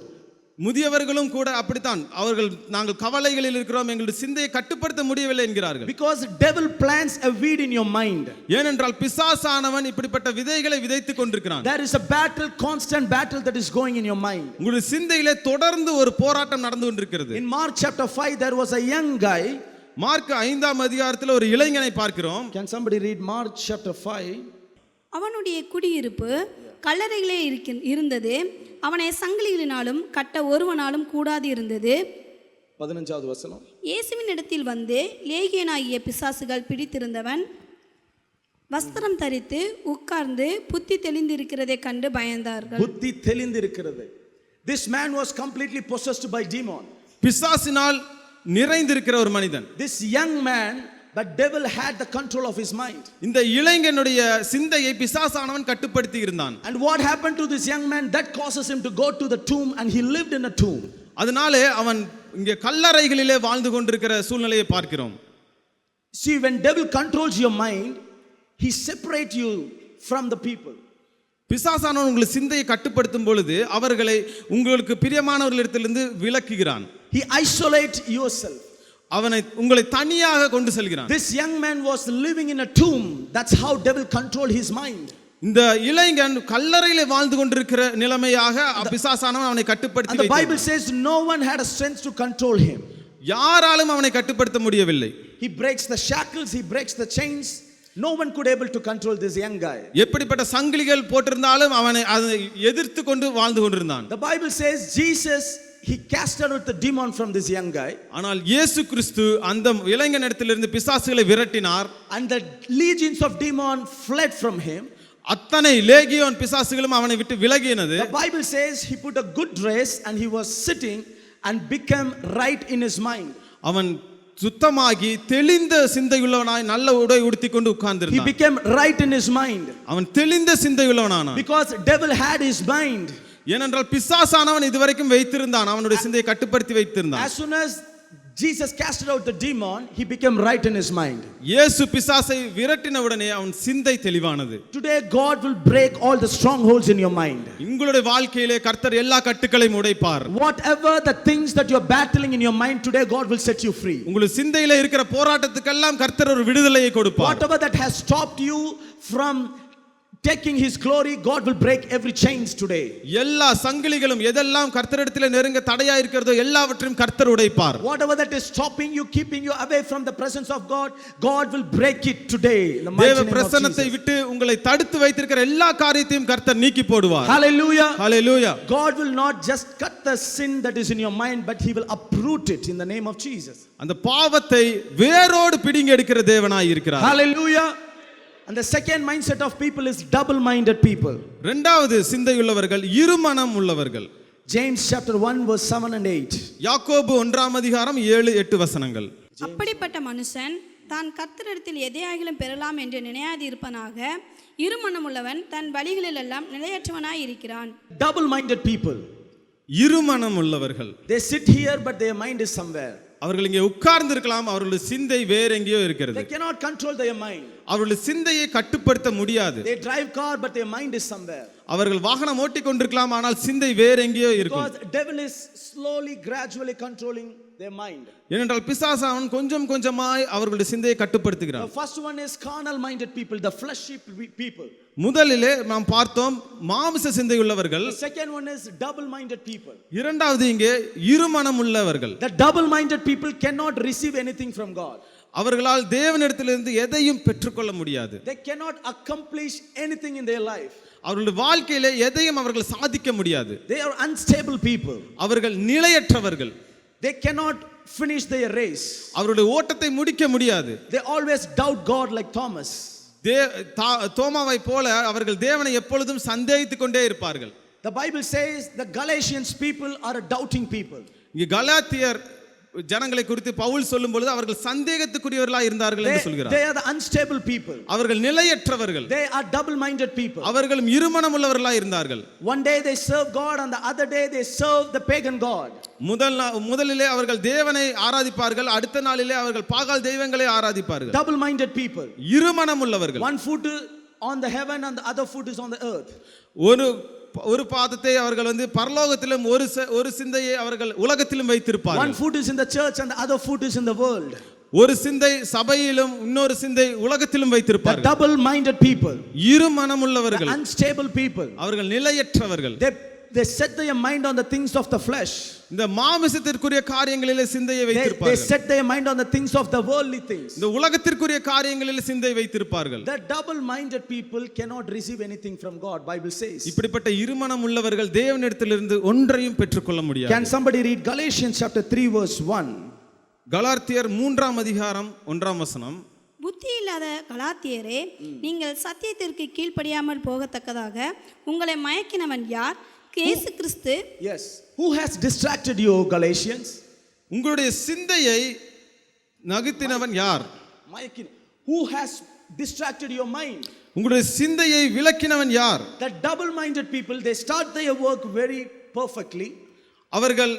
முதியவர்களும் கூட அப்படித்தான், அவர்கள் நாங்கள் கவலைகளில் இருக்கிறோம், எங்களுடைய சிந்தையை கட்டுப்படுத்த முடியவில்லை என்கிறார்கள்.
Because devil plants a weed in your mind.
ஏனென்றால் பிசாசானவன் இப்படிப்பட்ட விதைகளை விதைத்துக் கொண்டிருக்கிறான்.
There is a battle, constant battle that is going in your mind.
உங்களுடைய சிந்தையிலே தொடர்ந்து ஒரு போராட்டம் நடந்து கொண்டிருக்கிறது.
In Mark chapter 5, there was a young guy.
Mark 5ஆம் அதிகாரத்தில் ஒரு இளைஞனை பார்க்கிறோம்.
Can somebody read Mark chapter 5?
அவனுடைய குடியிருப்பு கல்லறைகளே இருந்தது, அவனை சங்கிலிகளினாலும் கட்ட ஒருவனாலும் கூடாது இருந்தது.
15வது வசனம்.
இயேசுவின் இடத்தில் வந்து லேகியனாகிய பிசாசுகள் பிடித்திருந்தவன் வஸ்திரம் தரித்து உட்கார்ந்து புத்தி தெளிந்திருக்கிறதை கண்டு பயந்தார்கள்.
புத்தி தெளிந்திருக்கிறது. This man was completely possessed by demon.
பிசாசினால் நிறைந்திருக்கிற ஒரு மனிதன்.
This young man, but devil had the control of his mind.
இந்த இளைஞனுடைய சிந்தையை பிசாசானவன் கட்டுப்படுத்தி இருந்தான்.
And what happened to this young man? That causes him to go to the tomb, and he lived in a tomb.
அதனாலே அவன் இங்கே கல்லறைகளிலே வாழ்ந்து கொண்டிருக்கிற சூழ்நிலையை பார்க்கிறோம்.
See, when devil controls your mind, he separates you from the people.
பிசாசானவன் உங்கள் சிந்தையை கட்டுப்படுத்தும் பொழுது அவர்களை உங்களுக்கு பிரியமானவர்களிடத்திலிருந்து விலக்குகிறான்.
He isolates yourself.
அவனை உங்களை தனியாக கொண்டு செல்கிறான்.
This young man was living in a tomb. That's how devil controlled his mind.
இந்த இளைஞன் கல்லறையிலே வாழ்ந்து கொண்டிருக்கிற நிலைமையாக பிசாசானவன் அவனை கட்டுப்படுத்தி
And the
வைத்தான்.
Bible says no one had a strength to control him.
யாராலும் அவனை கட்டுப்படுத்த முடியவில்லை.
He breaks the shackles, he breaks the chains. No one could able to control this young guy.
எப்படிப்பட்ட சங்கிலிகள் போட்டிருந்தாலும் அவனை அதை எதிர்த்து கொண்டு வாழ்ந்து கொண்டிருந்தான்.
The Bible says Jesus he cast out the demon from this young guy.
ஆனால் இயேசு கிறிஸ்து அந்த இளைஞனிடத்திலிருந்து பிசாசுகளை விரட்டினார்.
And the legions of demon fled from him.
அத்தனை லேகியோன் பிசாசுகளும் அவனை விட்டு விலகினது.
The Bible says he put a good dress and he was sitting and became right in his mind.
அவன் சுத்தமாகி தெளிந்த சிந்தையுள்ளவனாய் நல்ல உடை உடுத்திக்கொண்டு
He
உட்கார்ந்திருந்தான்.
became right in his mind.
அவன் தெளிந்த சிந்தையுள்ளவனானான்.
Because devil had his mind.
ஏனென்றால் பிசாசானவன் இதுவரைக்கும் வைத்திருந்தான், அவனுடைய சிந்தையை கட்டுப்படுத்தி வைத்திருந்தான்.
As soon as Jesus casted out the demon, he became right in his mind.
இயேசு பிசாசை விரட்டின உடனே அவன் சிந்தை தெளிவானது.
Today God will break all the strongholds in your mind.
உங்களுடைய வாழ்க்கையிலே கர்த்தர் எல்லா கட்டுகளையும் உடைப்பார்.
Whatever the things that you're battling in your mind today, God will set you free.
உங்களுடைய சிந்தையிலே இருக்கிற போராட்டத்துக்கெல்லாம் கர்த்தர் ஒரு விடுதலையை கொடுப்பார்.
Whatever that has stopped you from taking his glory, God will break every chains today.
எல்லா சங்கிலிகளும் எதெல்லாம் கர்த்தரிடத்திலே நெருங்க தடையா இருக்கிறதோ எல்லாவற்றையும் கர்த்தர் உடைப்பார்.
Whatever that is stopping you, keeping you away from the presence of God, God will break it today in the mighty
தேவ
name of
பிரசன்னத்தை
Jesus.
விட்டு உங்களை தடுத்து வைத்திருக்கிற எல்லா காரியத்தையும் கர்த்தர் நீக்கி போடுவார்.
Hallelujah.
Hallelujah.
God will not just cut the sin that is in your mind, but he will uproot it in the name of Jesus.
அந்த பாவத்தை வேரோடு பிடுங்கி எடுக்கிற தேவனாய் இருக்கிறார்.
Hallelujah. And the second mindset of people is double-minded people.
இரண்டாவது சிந்தையுள்ளவர்கள் இருமனம் உள்ளவர்கள்.
James chapter 1 verse 7 and 8.
யாக்கோபு 1:7-8 வசனங்கள்.
அப்படிப்பட்ட மனுஷன் தான் கர்த்தரிடத்தில் எதையாகிலும் பெறலாம் என்று நினையாது இருப்பனாக இருமனமுள்ளவன் தன் வழிகளிலெல்லாம் நிலையற்றவனாய் இருக்கிறான்.
Double-minded people.
இருமனம் உள்ளவர்கள்.
They sit here but their mind is somewhere.
அவர்கள் இங்கே உட்கார்ந்து இருக்கலாம், அவர்களுடைய சிந்தை வேற எங்கேயோ இருக்கிறது.
They cannot control their mind.
அவர்களுடைய சிந்தையை கட்டுப்படுத்த முடியாது.
They drive car but their mind is somewhere.
அவர்கள் வாகனம் ஓட்டிக் கொண்டிருக்கலாம், ஆனால் சிந்தை வேற எங்கேயோ இருக்கும்.
Because devil is slowly gradually controlling their mind.
ஏனென்றால் பிசாசானவன் கொஞ்சம் கொஞ்சமாய் அவர்களுடைய சிந்தையை கட்டுப்படுத்துகிறான்.
The first one is carnal minded people, the fleshy people.
முதலிலே நாம் பார்த்தோம் மாம்ச சிந்தை உள்ளவர்கள்.
The second one is double minded people.
இரண்டாவது இங்கே இருமனம் உள்ளவர்கள்.
The double minded people cannot receive anything from God.
அவர்களால் தேவனிடத்திலிருந்து எதையும் பெற்றுக்கொள்ள முடியாது.
They cannot accomplish anything in their life.
அவர்களுடைய வாழ்க்கையிலே எதையும் அவர்கள் சாதிக்க முடியாது.
They are unstable people.
அவர்கள் நிலையற்றவர்கள்.
They cannot finish their race.
அவருடைய ஓட்டத்தை முடிக்க முடியாது.
They always doubt God like Thomas.
தோமாவை போல அவர்கள் தேவனை எப்பொழுதும் சந்தேகித்துக் கொண்டே இருப்பார்கள்.
The Bible says the Galatians people are a doubting people.
இங்கே கலாத்தியர் ஜனங்களை குறித்து பவுல் சொல்லும் பொழுது அவர்கள் சந்தேகத்துக்குரியவர்களாக இருந்தார்கள் என்று சொல்கிறார்.
They are the unstable people.
அவர்கள் நிலையற்றவர்கள்.
They are double minded people.
அவர்களும் இருமனம் உள்ளவர்களாக இருந்தார்கள்.
One day they serve God and the other day they serve the pagan god.
முதலிலே அவர்கள் தேவனை ஆராதிப்பார்கள், அடுத்த நாளிலே அவர்கள் பாகால் தெய்வங்களை ஆராதிப்பார்கள்.
Double minded people.
இருமனம் உள்ளவர்கள்.
One foot on the heaven and the other foot is on the earth.
ஒரு பாதத்தை அவர்கள் பரலோகத்திலும் ஒரு சிந்தையை அவர்கள் உலகத்திலும் வைத்திருப்பார்கள்.
One foot is in the church and the other foot is in the world.
ஒரு சிந்தை சபையிலும் இன்னொரு சிந்தை உலகத்திலும் வைத்திருப்பார்கள்.
The double minded people.
இருமனம் உள்ளவர்கள்.
The unstable people.
அவர்கள் நிலையற்றவர்கள்.
They set their mind on the things of the flesh.
இந்த மாமிசத்திற்குரிய காரியங்களிலே சிந்தையை வைத்திருப்பார்கள்.
They set their mind on the things of the worldly things.
இந்த உலகத்திற்குரிய காரியங்களிலே சிந்தை வைத்திருப்பார்கள்.
The double minded people cannot receive anything from God, Bible says.
இப்படிப்பட்ட இருமனம் உள்ளவர்கள் தேவனிடத்திலிருந்து ஒன்றையும் பெற்றுக்கொள்ள முடியாது.
Can somebody read Galatians chapter 3 verse 1?
கலாத்தியர் 3:1
புத்தி இல்லாத கலாத்தியரே, நீங்கள் சத்தியத்திற்கு கீழ்ப்படியாமல் போகத்தக்கதாக உங்களை மயக்கினவன் யார்? இயேசு கிறிஸ்து.
Yes. Who has distracted you, Galatians?
உங்களுடைய சிந்தையை நகுத்தினவன் யார்?
Who has distracted your mind?
உங்களுடைய சிந்தையை விலக்கினவன் யார்?
The double minded people, they start their work very perfectly.
அவர்கள்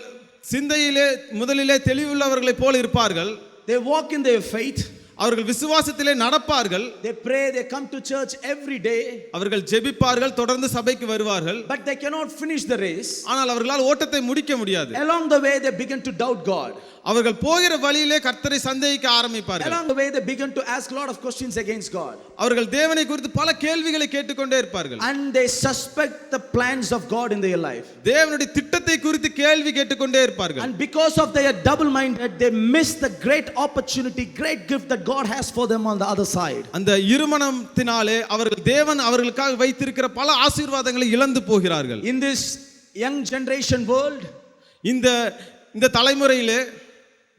சிந்தையிலே முதலிலே தெளிவுள்ளவர்களைப் போல இருப்பார்கள்.
They walk in their faith.
அவர்கள் விசுவாசத்திலே நடப்பார்கள்.
They pray, they come to church every day.
அவர்கள் ஜெபிப்பார்கள், தொடர்ந்து சபைக்கு வருவார்கள்.
But they cannot finish the race.
ஆனால் அவர்களால் ஓட்டத்தை முடிக்க முடியாது.
Along the way they begin to doubt God.
அவர்கள் போகிற வழியிலே கர்த்தரை சந்தேகிக்க ஆரம்பிப்பார்கள்.
Along the way they begin to ask a lot of questions against God.
அவர்கள் தேவனை குறித்து பல கேள்விகளை கேட்டுக்கொண்டே இருப்பார்கள்.
And they suspect the plans of God in their life.
தேவனுடைய திட்டத்தை குறித்து கேள்வி கேட்டுக்கொண்டே இருப்பார்கள்.
And because of their double minded, they miss the great opportunity, great gift that God has for them on the other side.
அந்த இருமனத்தினாலே அவர்கள் தேவன் அவர்களுக்காக வைத்திருக்கிற பல ஆசீர்வாதங்களை இழந்து போகிறார்கள்.
In this young generation world,
இந்த தலைமுறையிலே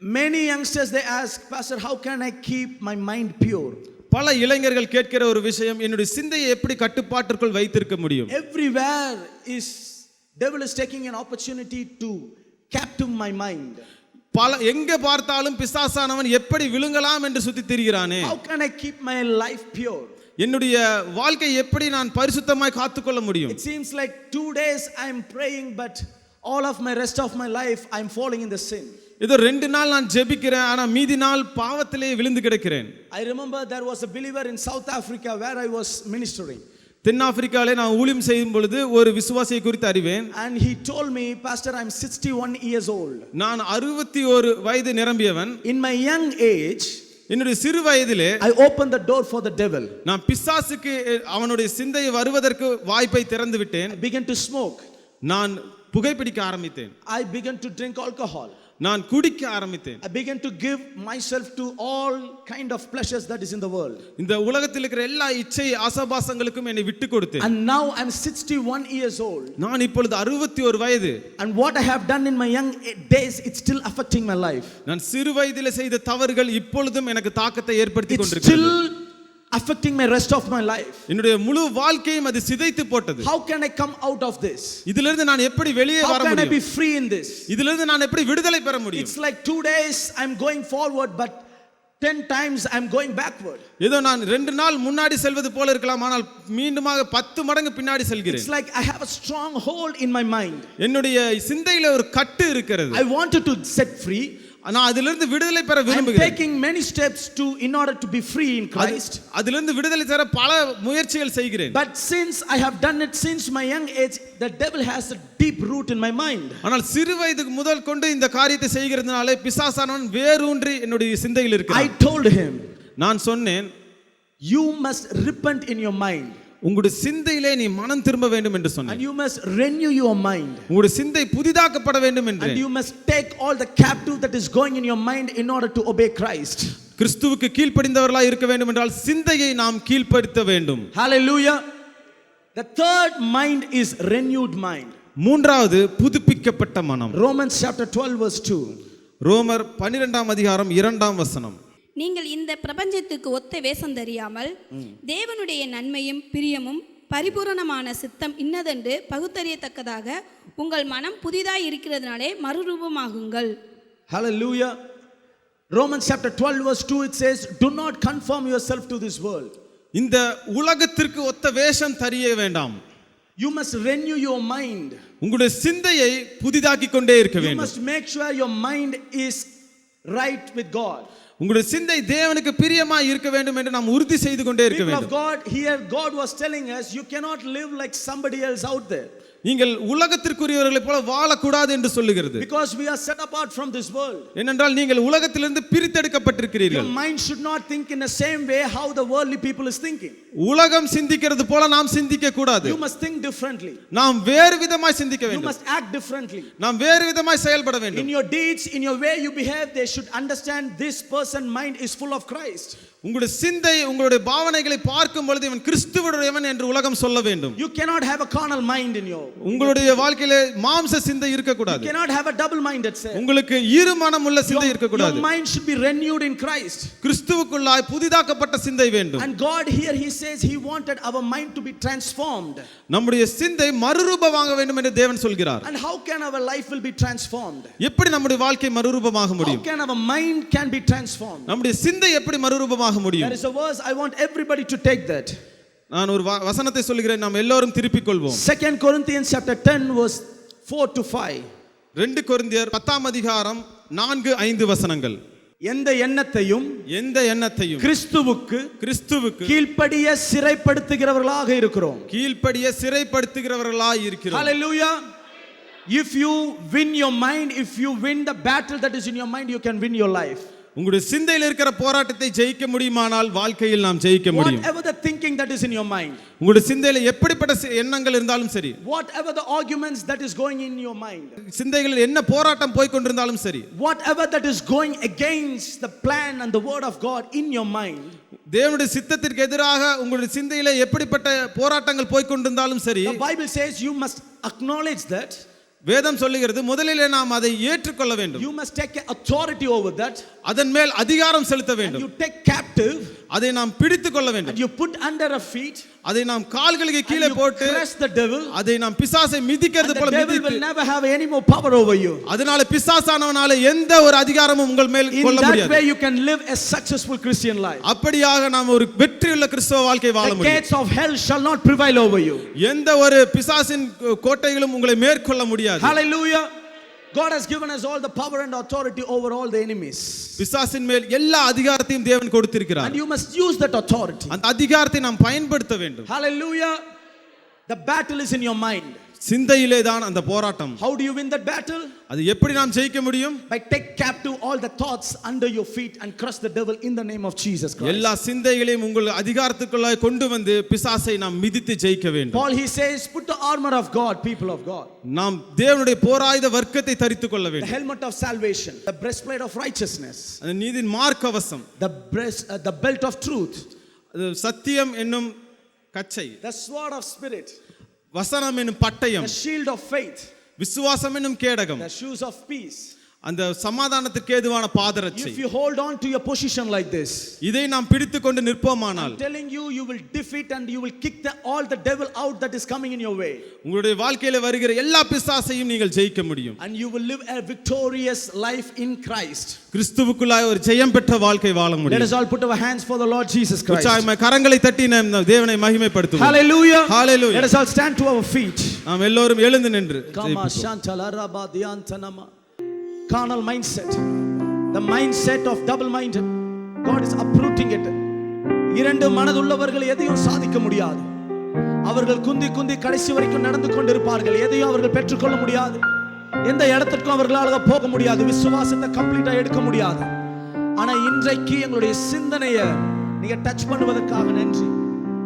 many youngsters they ask, Pastor, how can I keep my mind pure?
பல இளைஞர்கள் கேட்கிற ஒரு விஷயம், என்னுடைய சிந்தையை எப்படி கட்டுப்பாட்டிற்குள் வைத்திருக்க முடியும்?
Everywhere is devil is taking an opportunity to captive my mind.
பல எங்க பார்த்தாலும் பிசாசானவன் எப்படி விழுங்கலாம் என்று சுத்தி திரிகிறானே.
How can I keep my life pure?
என்னுடைய வாழ்க்கை எப்படி நான் பரிசுத்தமாய் காத்துக்கொள்ள முடியும்?
It seems like 2 days I am praying, but all of my rest of my life I am falling in the sin.
இதோ 2 நாள் நான் ஜெபிக்கிறேன், ஆனா மீதி நாள் பாவத்திலே விழுந்து கிடக்கிறேன்.
I remember there was a believer in South Africa where I was ministering.
தென்னாப்பிரிக்காவிலே நான் ஊழியம் செய்யும் பொழுது ஒரு விசுவாசியை குறித்து அறிவேன்.
And he told me, Pastor, I'm 61 years old.
நான் 61 வயது நிரம்பியவன்.
In my young age,
என்னுடைய சிறு வயதிலே
I opened the door for the devil.
நான் பிசாசுக்கு அவனுடைய சிந்தை வருவதற்கு வாய்ப்பை திறந்து விட்டேன்.
I began to smoke.
நான் புகைப்பிடிக்க ஆரம்பித்தேன்.
I began to drink alcohol.
நான் குடிக்க ஆரம்பித்தேன்.
I began to give myself to all kind of pleasures that is in the world.
இந்த உலகத்தில் இருக்கிற எல்லா இச்சை ஆசாபாசங்களுக்கும் என்னை விட்டு கொடுத்தேன்.
And now I'm 61 years old.
நான் இப்பொழுது 61 வயது.
And what I have done in my young days, it's still affecting my life.
நான் சிறு வயதிலே செய்த தவறுகள் இப்பொழுதும் எனக்கு தாக்கத்தை ஏற்படுத்தி
It's
கொண்டிருக்கிறது.
still affecting my rest of my life.
என்னுடைய முழு வாழ்க்கையும் அது சிதைத்து போட்டது.
How can I come out of this?
இதிலிருந்து நான் எப்படி வெளியே வர
How can I
முடியும்?
be free in this?
இதிலிருந்து நான் எப்படி விடுதலை பெற முடியும்?
It's like 2 days I'm going forward, but 10 times I'm going backward.
ஏதோ நான் 2 நாள் முன்னாடி செல்வது போல இருக்கலாம், ஆனால் மீண்டுமாக 10 மடங்கு பின்னாடி செல்கிறேன்.
It's like I have a strong hold in my mind.
என்னுடைய சிந்தையில ஒரு கட்டு இருக்கிறது.
I wanted to set free.
நான் அதிலிருந்து விடுதலை பெற
I'm
விரும்புகிறேன்.
taking many steps in order to be free in Christ.
அதிலிருந்து விடுதலை பெற பல முயற்சிகள் செய்கிறேன்.
But since I have done it since my young age, the devil has a deep root in my mind.
ஆனால் சிறு வயதுக்கு முதல் கொண்டு இந்த காரியத்தை செய்கிறதுனால பிசாசானவன் வேரூன்றி என்னுடைய சிந்தையில் இருக்கிறான்.
I told him,
நான் சொன்னேன்,
you must repent in your mind.
உங்களுடைய சிந்தையிலே நீ மனம் திரும்ப வேண்டும் என்று சொன்னேன்.
And you must renew your mind.
உங்களுடைய சிந்தை புதிதாக்கப்பட வேண்டும் என்று.
And you must take all the captive that is going in your mind in order to obey Christ.
கிறிஸ்துவுக்கு கீழ்ப்படிந்தவர்களாய் இருக்க வேண்டும் என்றால் சிந்தையை நாம் கீழ்ப்படுத்த வேண்டும்.
Hallelujah. The third mind is renewed mind.
மூன்றாவது புதுப்பிக்கப்பட்ட மனம்.
Romans chapter 12 verse 2.
ரோமர் 12ஆம் அதிகாரம் 2ஆம் வசனம்.
நீங்கள் இந்த பிரபஞ்சத்துக்கு ஒத்த வேஷம் தெரியாமல் தேவனுடைய நன்மையும் பிரியமும் பரிபூரணமான சித்தம் இன்னதென்று பகுத்தறியத்தக்கதாக உங்கள் மனம் புதிதாய் இருக்கிறதுனாலே மறுரூபமாகுங்கள்.
Hallelujah. Romans chapter 12 verse 2, it says, do not conform yourself to this world.
இந்த உலகத்திற்கு ஒத்த வேஷம் தெரிய வேண்டாம்.
You must renew your mind.
உங்களுடைய சிந்தையை புதிதாக்கி கொண்டே இருக்க
You
வேண்டும்.
must make sure your mind is right with God.
உங்களுடைய சிந்தை தேவனுக்கு பிரியமாய் இருக்க வேண்டும் என்று நாம் உறுதி செய்து கொண்டே இருக்க
People of
வேண்டும்.
God, here God was telling us, you cannot live like somebody else out there.
நீங்கள் உலகத்திற்குரியவர்களைப் போல வாழக்கூடாது என்று சொல்லுகிறது.
Because we are set apart from this world.
ஏனென்றால் நீங்கள் உலகத்திலிருந்து பிரித்தெடுக்கப்பட்டிருக்கிறீர்கள்.
Your mind should not think in the same way how the worldly people is thinking.
உலகம் சிந்திக்கிறது போல நாம் சிந்திக்க கூடாது.
You must think differently.
நாம் வேறு விதமாய் சிந்திக்க
You
வேண்டும்.
must act differently.
நாம் வேறு விதமாய் செயல்பட வேண்டும்.
In your deeds, in your way you behave, they should understand this person mind is full of Christ.
உங்களுடைய சிந்தை உங்களுடைய பாவனைகளை பார்க்கும் பொழுது இவன் கிறிஸ்துவுடையவன் என்று உலகம் சொல்ல வேண்டும்.
You cannot have a carnal mind in your.
உங்களுடைய வாழ்க்கையிலே மாம்ச சிந்தை இருக்க கூடாது.
You cannot have a double minded self.
உங்களுக்கு இரு மனமுள்ள சிந்தை இருக்க கூடாது.
Your mind should be renewed in Christ.
கிறிஸ்துவுக்குள்ளாய் புதிதாக்கப்பட்ட சிந்தை வேண்டும்.
And God here he says he wanted our mind to be transformed.
நம்முடைய சிந்தை மறுரூபமாக வேண்டும் என்று தேவன் சொல்கிறார்.
And how can our life will be transformed?
எப்படி நம்முடைய வாழ்க்கை மறுரூபமாக முடியும்?
How can our mind can be transformed?
நம்முடைய சிந்தை எப்படி மறுரூபமாக முடியும்?
There is a verse I want everybody to take that.
நான் ஒரு வசனத்தை சொல்கிறேன், நாம் எல்லாரும் திருப்பிக் கொள்வோம்.
2 Corinthians chapter 10 verse 4 to 5.
2 கொரிந்தியர் 10ஆம் அதிகாரம் 4-5 வசனங்கள்.
எந்த எண்ணத்தையும்
கிறிஸ்துவுக்கு
கீழ்ப்படிய சிறைப்படுத்துகிறவர்களாக இருக்கிறோம்.
கீழ்ப்படிய சிறைப்படுத்துகிறவர்களாய் இருக்கிறோம்.
Hallelujah. If you win your mind, if you win the battle that is in your mind, you can win your life.
உங்களுடைய சிந்தையில் இருக்கிற போராட்டத்தை ஜெயிக்க முடியுமானால் வாழ்க்கையில் நாம் ஜெயிக்க முடியும்.
Whatever the thinking that is in your mind,
உங்களுடைய சிந்தையில எப்படிப்பட்ட எண்ணங்கள் இருந்தாலும் சரி,
whatever the arguments that is going in your mind,
சிந்தைகளில் என்ன போராட்டம் போய் கொண்டிருந்தாலும் சரி,
whatever that is going against the plan and the word of God in your mind,
தேவனுடைய சித்தத்திற்கு எதிராக உங்களுடைய சிந்தையில எப்படிப்பட்ட போராட்டங்கள் போய் கொண்டிருந்தாலும் சரி,
the Bible says you must acknowledge that.
வேதம் சொல்லுகிறது முதலிலே நாம் அதை ஏற்றுக்கொள்ள வேண்டும்.
You must take authority over that.
அதன் மேல் அதிகாரம் செலுத்த
And
வேண்டும்.
you take captive.
அதை நாம் பிடித்துக் கொள்ள
And
வேண்டும்.
you put under a feet.
அதை நாம் கால்களுக்கு
And
கீழே
you
போட்டு
crush the devil.
அதை நாம் பிசாசை
And
மிதிக்கிறது
the
போல
devil will
மிதித்து
never have any more power over you.
அதனால பிசாசானவனால எந்த ஒரு அதிகாரமும் உங்கள் மேல்
In
கொள்ள
that
முடியாது.
way you can live a successful Christian life.
அப்படியாக நாம் ஒரு வெற்றியுள்ள கிறிஸ்தவ வாழ்க்கை வாழ
The
முடியும்.
gates of hell shall not prevail over you.
எந்த ஒரு பிசாசின் கோட்டைகளும் உங்களை மேற்கொள்ள முடியாது.
Hallelujah. God has given us all the power and authority over all the enemies.
பிசாசின் மேல் எல்லா அதிகாரத்தையும் தேவன் கொடுத்திருக்கிறார்.
And you must use that authority.
அந்த அதிகாரத்தை நாம் பயன்படுத்த வேண்டும்.
Hallelujah. The battle is in your mind.
சிந்தையிலே தான் அந்த போராட்டம்.
How do you win that battle?
அது எப்படி நாம் ஜெயிக்க முடியும்?
By take captive all the thoughts under your feet and crush the devil in the name of Jesus Christ.
எல்லா சிந்தைகளையும் உங்கள் அதிகாரத்துக்குள்ள கொண்டு வந்து பிசாசை நாம் மிதித்து ஜெயிக்க வேண்டும்.
Paul he says, put the armor of God, people of God.
நாம் தேவனுடைய போராயுத வர்க்கத்தை தரித்துக் கொள்ள
The
வேண்டும்.
helmet of salvation, the breastplate of righteousness,
அந்த நீதியின் மார்க்கவசம்,
the belt of truth,
அது சத்தியம் என்னும் கச்சை,
the sword of spirit,
வசனம் என்னும் பட்டயம்,
the shield of faith,
விசுவாசம் என்னும் கேடகம்,
the shoes of peace.
அந்த சமாதானத்துக்கு ஏதுவான பாதரட்சை.
If you hold on to your position like this,
இதை நாம் பிடித்துக்கொண்டு நிற்போமானால்
I'm telling you, you will defeat and you will kick all the devil out that is coming in your way.
உங்களுடைய வாழ்க்கையில வருகிற எல்லா பிசாசையும் நீங்கள் ஜெயிக்க முடியும்.
And you will live a victorious life in Christ.
கிறிஸ்துவுக்குள்ளாய் ஒரு ஜெயம் பெற்ற வாழ்க்கை வாழ
Let
முடியும்.
us all put our hands for the Lord Jesus Christ.
உற்சாகமாய் கரங்களை தட்டி நாம் தேவனை மகிமைப்படுத்துவோம்.
Hallelujah.
Hallelujah.
Let us all stand to our feet.
நாம் எல்லோரும் எழுந்து நின்று
Kama shantala rabba dhyantanama. Carnal mindset, the mindset of double minded, God is uprooting it. இரண்டு மனதுள்ளவர்கள் எதையும் சாதிக்க முடியாது. அவர்கள் குந்தி குந்தி கடைசி வரைக்கும் நடந்து கொண்டிருப்பார்கள். எதையும் அவர்கள் பெற்றுக்கொள்ள முடியாது. எந்த இடத்திற்கும் அவர்களால் போக முடியாது. விசுவாசத்தை கம்ப்ளீட்டா எடுக்க முடியாது. ஆனா இன்றைக்கு எங்களுடைய சிந்தனையை நீங்க டச் பண்ணுவதற்காக நன்றி.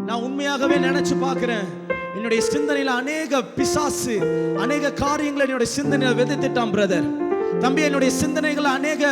நான் உண்மையாகவே நினைச்சு பார்க்கிறேன், என்னுடைய சிந்தனையில அநேக பிசாசு அநேக காரியங்களை என்னுடைய சிந்தனையில விதைத்திட்டான் பிரதர். தம்பி, என்னுடைய சிந்தனைகளை அநேக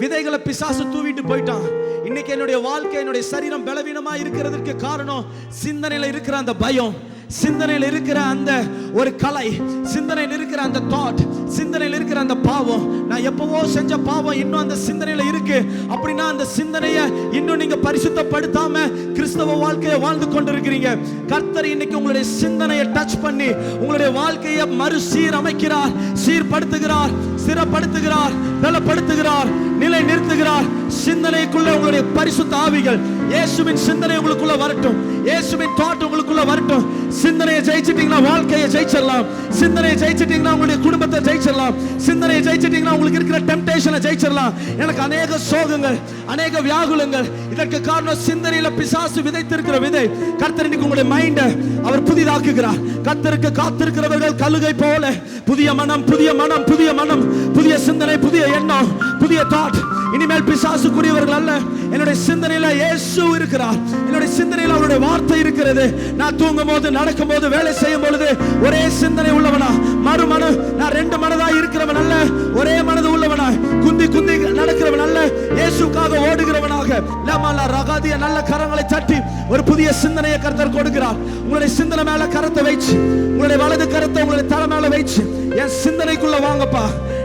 விதைகளை பிசாசு தூவிட்டு போயிட்டான். இன்னைக்கு என்னுடைய வாழ்க்கை, என்னுடைய சரீரம் பலவீனமா இருக்கிறதுக்கு காரணம் சிந்தனையில இருக்கிற அந்த பயம், சிந்தனையில் இருக்கிற அந்த ஒரு கலை, சிந்தனையில் இருக்கிற அந்த தாட், சிந்தனையில் இருக்கிற அந்த பாவம். நான் எப்பவோ செஞ்ச பாவம் இன்னும் அந்த சிந்தனையில இருக்கு அப்படின்னா அந்த சிந்தனையை இன்னும் நீங்க பரிசுத்தப்படுத்தாம கிறிஸ்தவ வாழ்க்கையை வாழ்ந்து கொண்டிருக்கிறீங்க. கர்த்தர் இன்னைக்கு உங்களுடைய சிந்தனையை டச் பண்ணி உங்களுடைய வாழ்க்கையை மறுசீரமைக்கிறார், சீர்படுத்துகிறார், ஸ்திரப்படுத்துகிறார், பலப்படுத்துகிறார், நிலை நிறுத்துகிறார். சிந்தனைக்குள்ள உங்களுடைய பரிசுத்த ஆவிகள், இயேசுவின் சிந்தனை உங்களுக்குள்ள வரட்டும், இயேசுவின் தாட் உங்களுக்குள்ள வரட்டும். சிந்தனையை ஜெயிச்சிட்டீங்கன்னா வாழ்க்கையை ஜெயிச்சிடலாம். சிந்தனையை ஜெயிச்சிட்டீங்கன்னா உங்களுடைய குடும்பத்தை ஜெயிச்சிடலாம். சிந்தனையை ஜெயிச்சிட்டீங்கன்னா உங்களுக்கு இருக்கிற டெம்டேஷனை ஜெயிச்சிடலாம். எனக்கு அநேக சோகங்கள், அநேக வியாகுலங்கள், இதற்கு காரணம் சிந்தனையில பிசாசு விதைத்திருக்கிற விதை. கர்த்தர் இன்னைக்கு உங்களுடைய மைண்டை அவர் புதிதாக்குகிறார். கர்த்தருக்கு காத்திருக்கிறவர்கள் கழுகை போல புதிய மனம், புதிய மனம், புதிய மனம், புதிய சிந்தனை, புதிய எண்ணம், புதிய தாட். இனிமேல் பிசாசுக்குரியவர்கள் அல்ல. என்னுடைய சிந்தனையில இயேசு இருக்கிறார். என்னுடைய சிந்தனையில அவருடைய வார்த்தை இருக்கிறது. நான் தூங்கும் போது, நடக்கும் போது, வேலை செய்யும் பொழுது ஒரே சிந்தனை உள்ளவனா, மறுமன நான் ரெண்டு மனதாய் இருக்கிறவன் அல்ல, ஒரே மனது உள்ளவனா, குந்தி குந்தி நடக்கிறவன் அல்ல, இயேசுக்காக ஓடுகிறவனாக. லமலா ரகாதிய நல்ல கரங்களை தட்டி ஒரு புதிய சிந்தனையை கர்த்தர் கொடுக்கிறார். உங்களுடைய சிந்தனை மேல கரத்தை வைச்சு, உங்களுடைய வலது கரத்தை உங்களுடைய தலை மேல வைச்சு, என் சிந்தனைக்குள்ள வாங்கப்பா,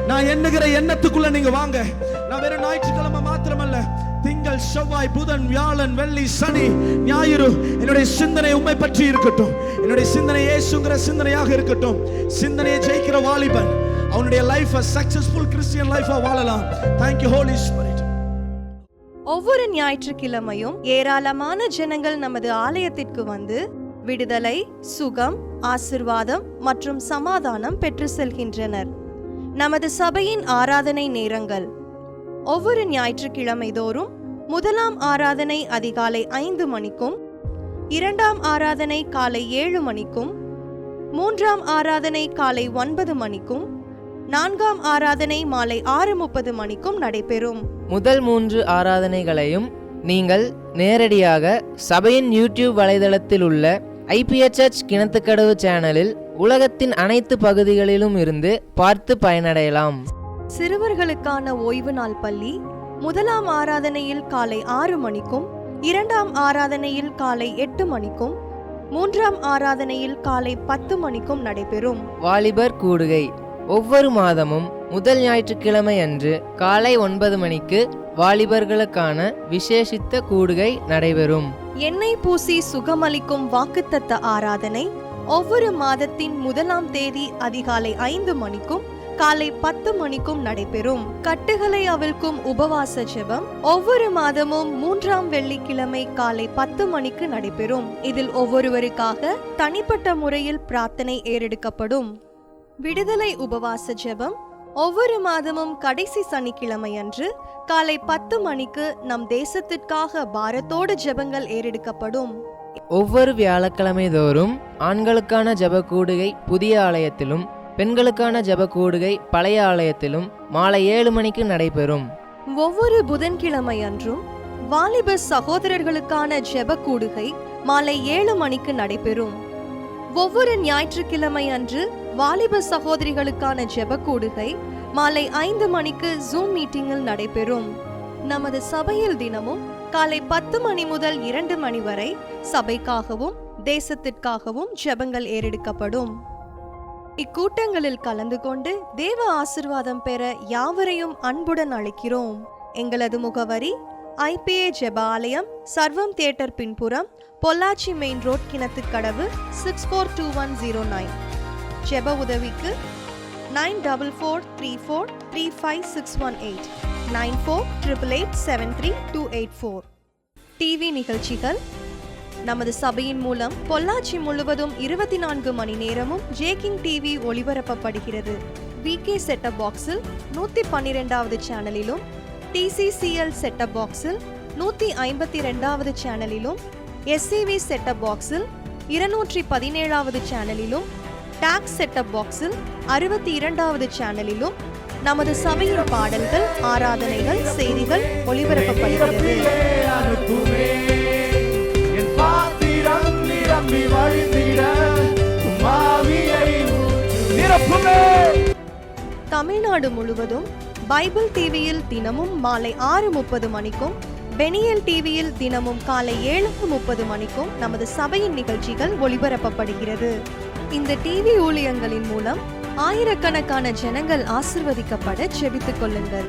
நான் எண்ணுகிற எண்ணத்துக்குள்ள நீங்க வாங்க. நான் வெறும் ஞாயிற்றுக்கிழமை மாத்திரமல்ல, திங்கள், செவ்வாய், புதன், வியாழன், வெள்ளி, சனி, ஞாயிறு என்னுடைய சிந்தனை உம்மை பற்றி இருக்கட்டும். என்னுடைய சிந்தனை இயேசுங்கிற சிந்தனையாக இருக்கட்டும். சிந்தனையை ஜெயிக்கிற வாலிபன் அவனுடைய லைஃப் சக்சஸ்ஃபுல் கிறிஸ்டியன் லைஃபா வாழலாம். Thank you Holy Spirit.
ஒவ்வொரு ஞாயிற்றுக்கிழமையும் ஏராளமான ஜனங்கள் நமது ஆலயத்திற்கு வந்து விடுதலை, சுகம், ஆசிர்வாதம் மற்றும் சமாதானம் பெற்று செல்கின்றனர். நமது சபையின் ஆராதனை நேரங்கள்: ஒவ்வொரு ஞாயிற்றுக்கிழமை தோறும் முதலாம் ஆராதனை அதிகாலை 5 மணிக்கும், இரண்டாம் ஆராதனை காலை 7 மணிக்கும், மூன்றாம் ஆராதனை காலை 9 மணிக்கும், நான்காம் ஆராதனை மாலை 6:30 மணிக்கும் நடைபெறும்.
முதல் 3 ஆராதனைகளையும் நீங்கள் நேரடியாக சபையின் யூடியூப் வலைதளத்தில் உள்ள IPHH கிணத்துக்கடவு சேனலில் உலகத்தின் அனைத்து பகுதிகளிலும் இருந்து பார்த்து பயனடையலாம்.
சிறுவர்களுக்கான ஓய்வு நாள் பள்ளி முதலாம் ஆராதனையில் காலை 6 மணிக்கும், இரண்டாம் ஆராதனையில் காலை 8 மணிக்கும், மூன்றாம் ஆராதனையில் காலை 10 மணிக்கும் நடைபெறும்.
வாலிபர் கூடுகை ஒவ்வொரு மாதமும் முதல் ஞாயிற்றுக்கிழமை அன்று காலை 9 மணிக்கு வாலிபர்களுக்கான விசேஷித்த கூடுகை நடைபெறும்.
எண்ணெய் பூசி சுகமளிக்கும் வாக்குத்தத்த ஆராதனை ஒவ்வொரு மாதத்தின் 1ஆம் தேதி அதிகாலை 5 மணிக்கும் காலை 10 மணிக்கும் நடைபெறும். கட்டுகளை அவிழ்க்கும் உபவாச ஜெபம் ஒவ்வொரு மாதமும் 3ஆம் வெள்ளிக்கிழமை காலை 10 மணிக்கு நடைபெறும். இதில் ஒவ்வொருவருக்காக தனிப்பட்ட முறையில் பிரார்த்தனை ஏறெடுக்கப்படும். விடுதலை உபவாச ஜெபம் ஒவ்வொரு மாதமும் கடைசி சனிக்கிழமை அன்று காலை 10 மணிக்கு நம் தேசத்திற்காக பாரத்தோடு ஜெபங்கள் ஏறெடுக்கப்படும்.
ஒவ்வொரு வியாழக்கிழமை தோறும் ஆண்களுக்கான ஜெப கூடுகை புதிய ஆலயத்திலும் பெண்களுக்கான ஜெப கூடுகை பழைய ஆலயத்திலும் மாலை 7 மணிக்கு நடைபெறும்.
ஒவ்வொரு புதன்கிழமை அன்றும் வாலிப சகோதரர்களுக்கான ஜெப கூடுகை மாலை 7 மணிக்கு நடைபெறும். ஒவ்வொரு ஞாயிற்றுக்கிழமை அன்று வாலிப சகோதரிகளுக்கான ஜெப கூடுகை மாலை 5 மணிக்கு ஜூம் மீட்டிங்கில் நடைபெறும். நமது சபையில் தினமும் காலை 10 மணி முதல் 2 மணி வரை சபைக்காகவும் தேசத்திற்காகவும் ஜெபங்கள் ஏறெடுக்கப்படும். இக்கூட்டங்களில் கலந்து கொண்டு தேவ ஆசிர்வாதம் பெற யாவரையும் அன்புடன் அழைக்கிறோம். எங்களது முகவரி IPA ஜெப ஆலயம், சர்வம் தியேட்டர் பின்புறம், பொள்ளாச்சி மெயின் ரோட், கிணத்துக்கடவு 642109. ஜெப உதவிக்கு 9443435618 9488873284. டிவி நிகழ்ச்சிகள் நமது சபையின் மூலம் பொள்ளாச்சி முழுவதும் 24 மணி நேரமும் ஜேகிங் டிவி ஒளிபரப்பப்படுகிறது. VK செட்டப் பாக்ஸில் 112வது சேனலிலும், TCCL செட்டப் பாக்ஸில் 152வது சேனலிலும், SCV செட்டப் பாக்ஸில் 217வது சேனலிலும், டாக்ஸ் செட்டப் பாக்ஸில் 62வது சேனலிலும் நமது சபையின் பாடல்கள், ஆராதனைகள், செய்திகள் ஒளிபரப்பப்படுகிறது. தமிழ்நாடு முழுவதும் பைபிள் டிவியில் தினமும் மாலை 6:30 மணிக்கும், பெனியல் டிவியில் தினமும் காலை 7:30 மணிக்கும் நமது சபையின் நிகழ்ச்சிகள் ஒளிபரப்பப்படுகிறது. இந்த டிவி ஊழியங்களின் மூலம் ஆயிரக்கணக்கான ஜனங்கள் ஆசிர்வதிக்கப்பட ஜெபித்துக் கொள்ளுங்கள்.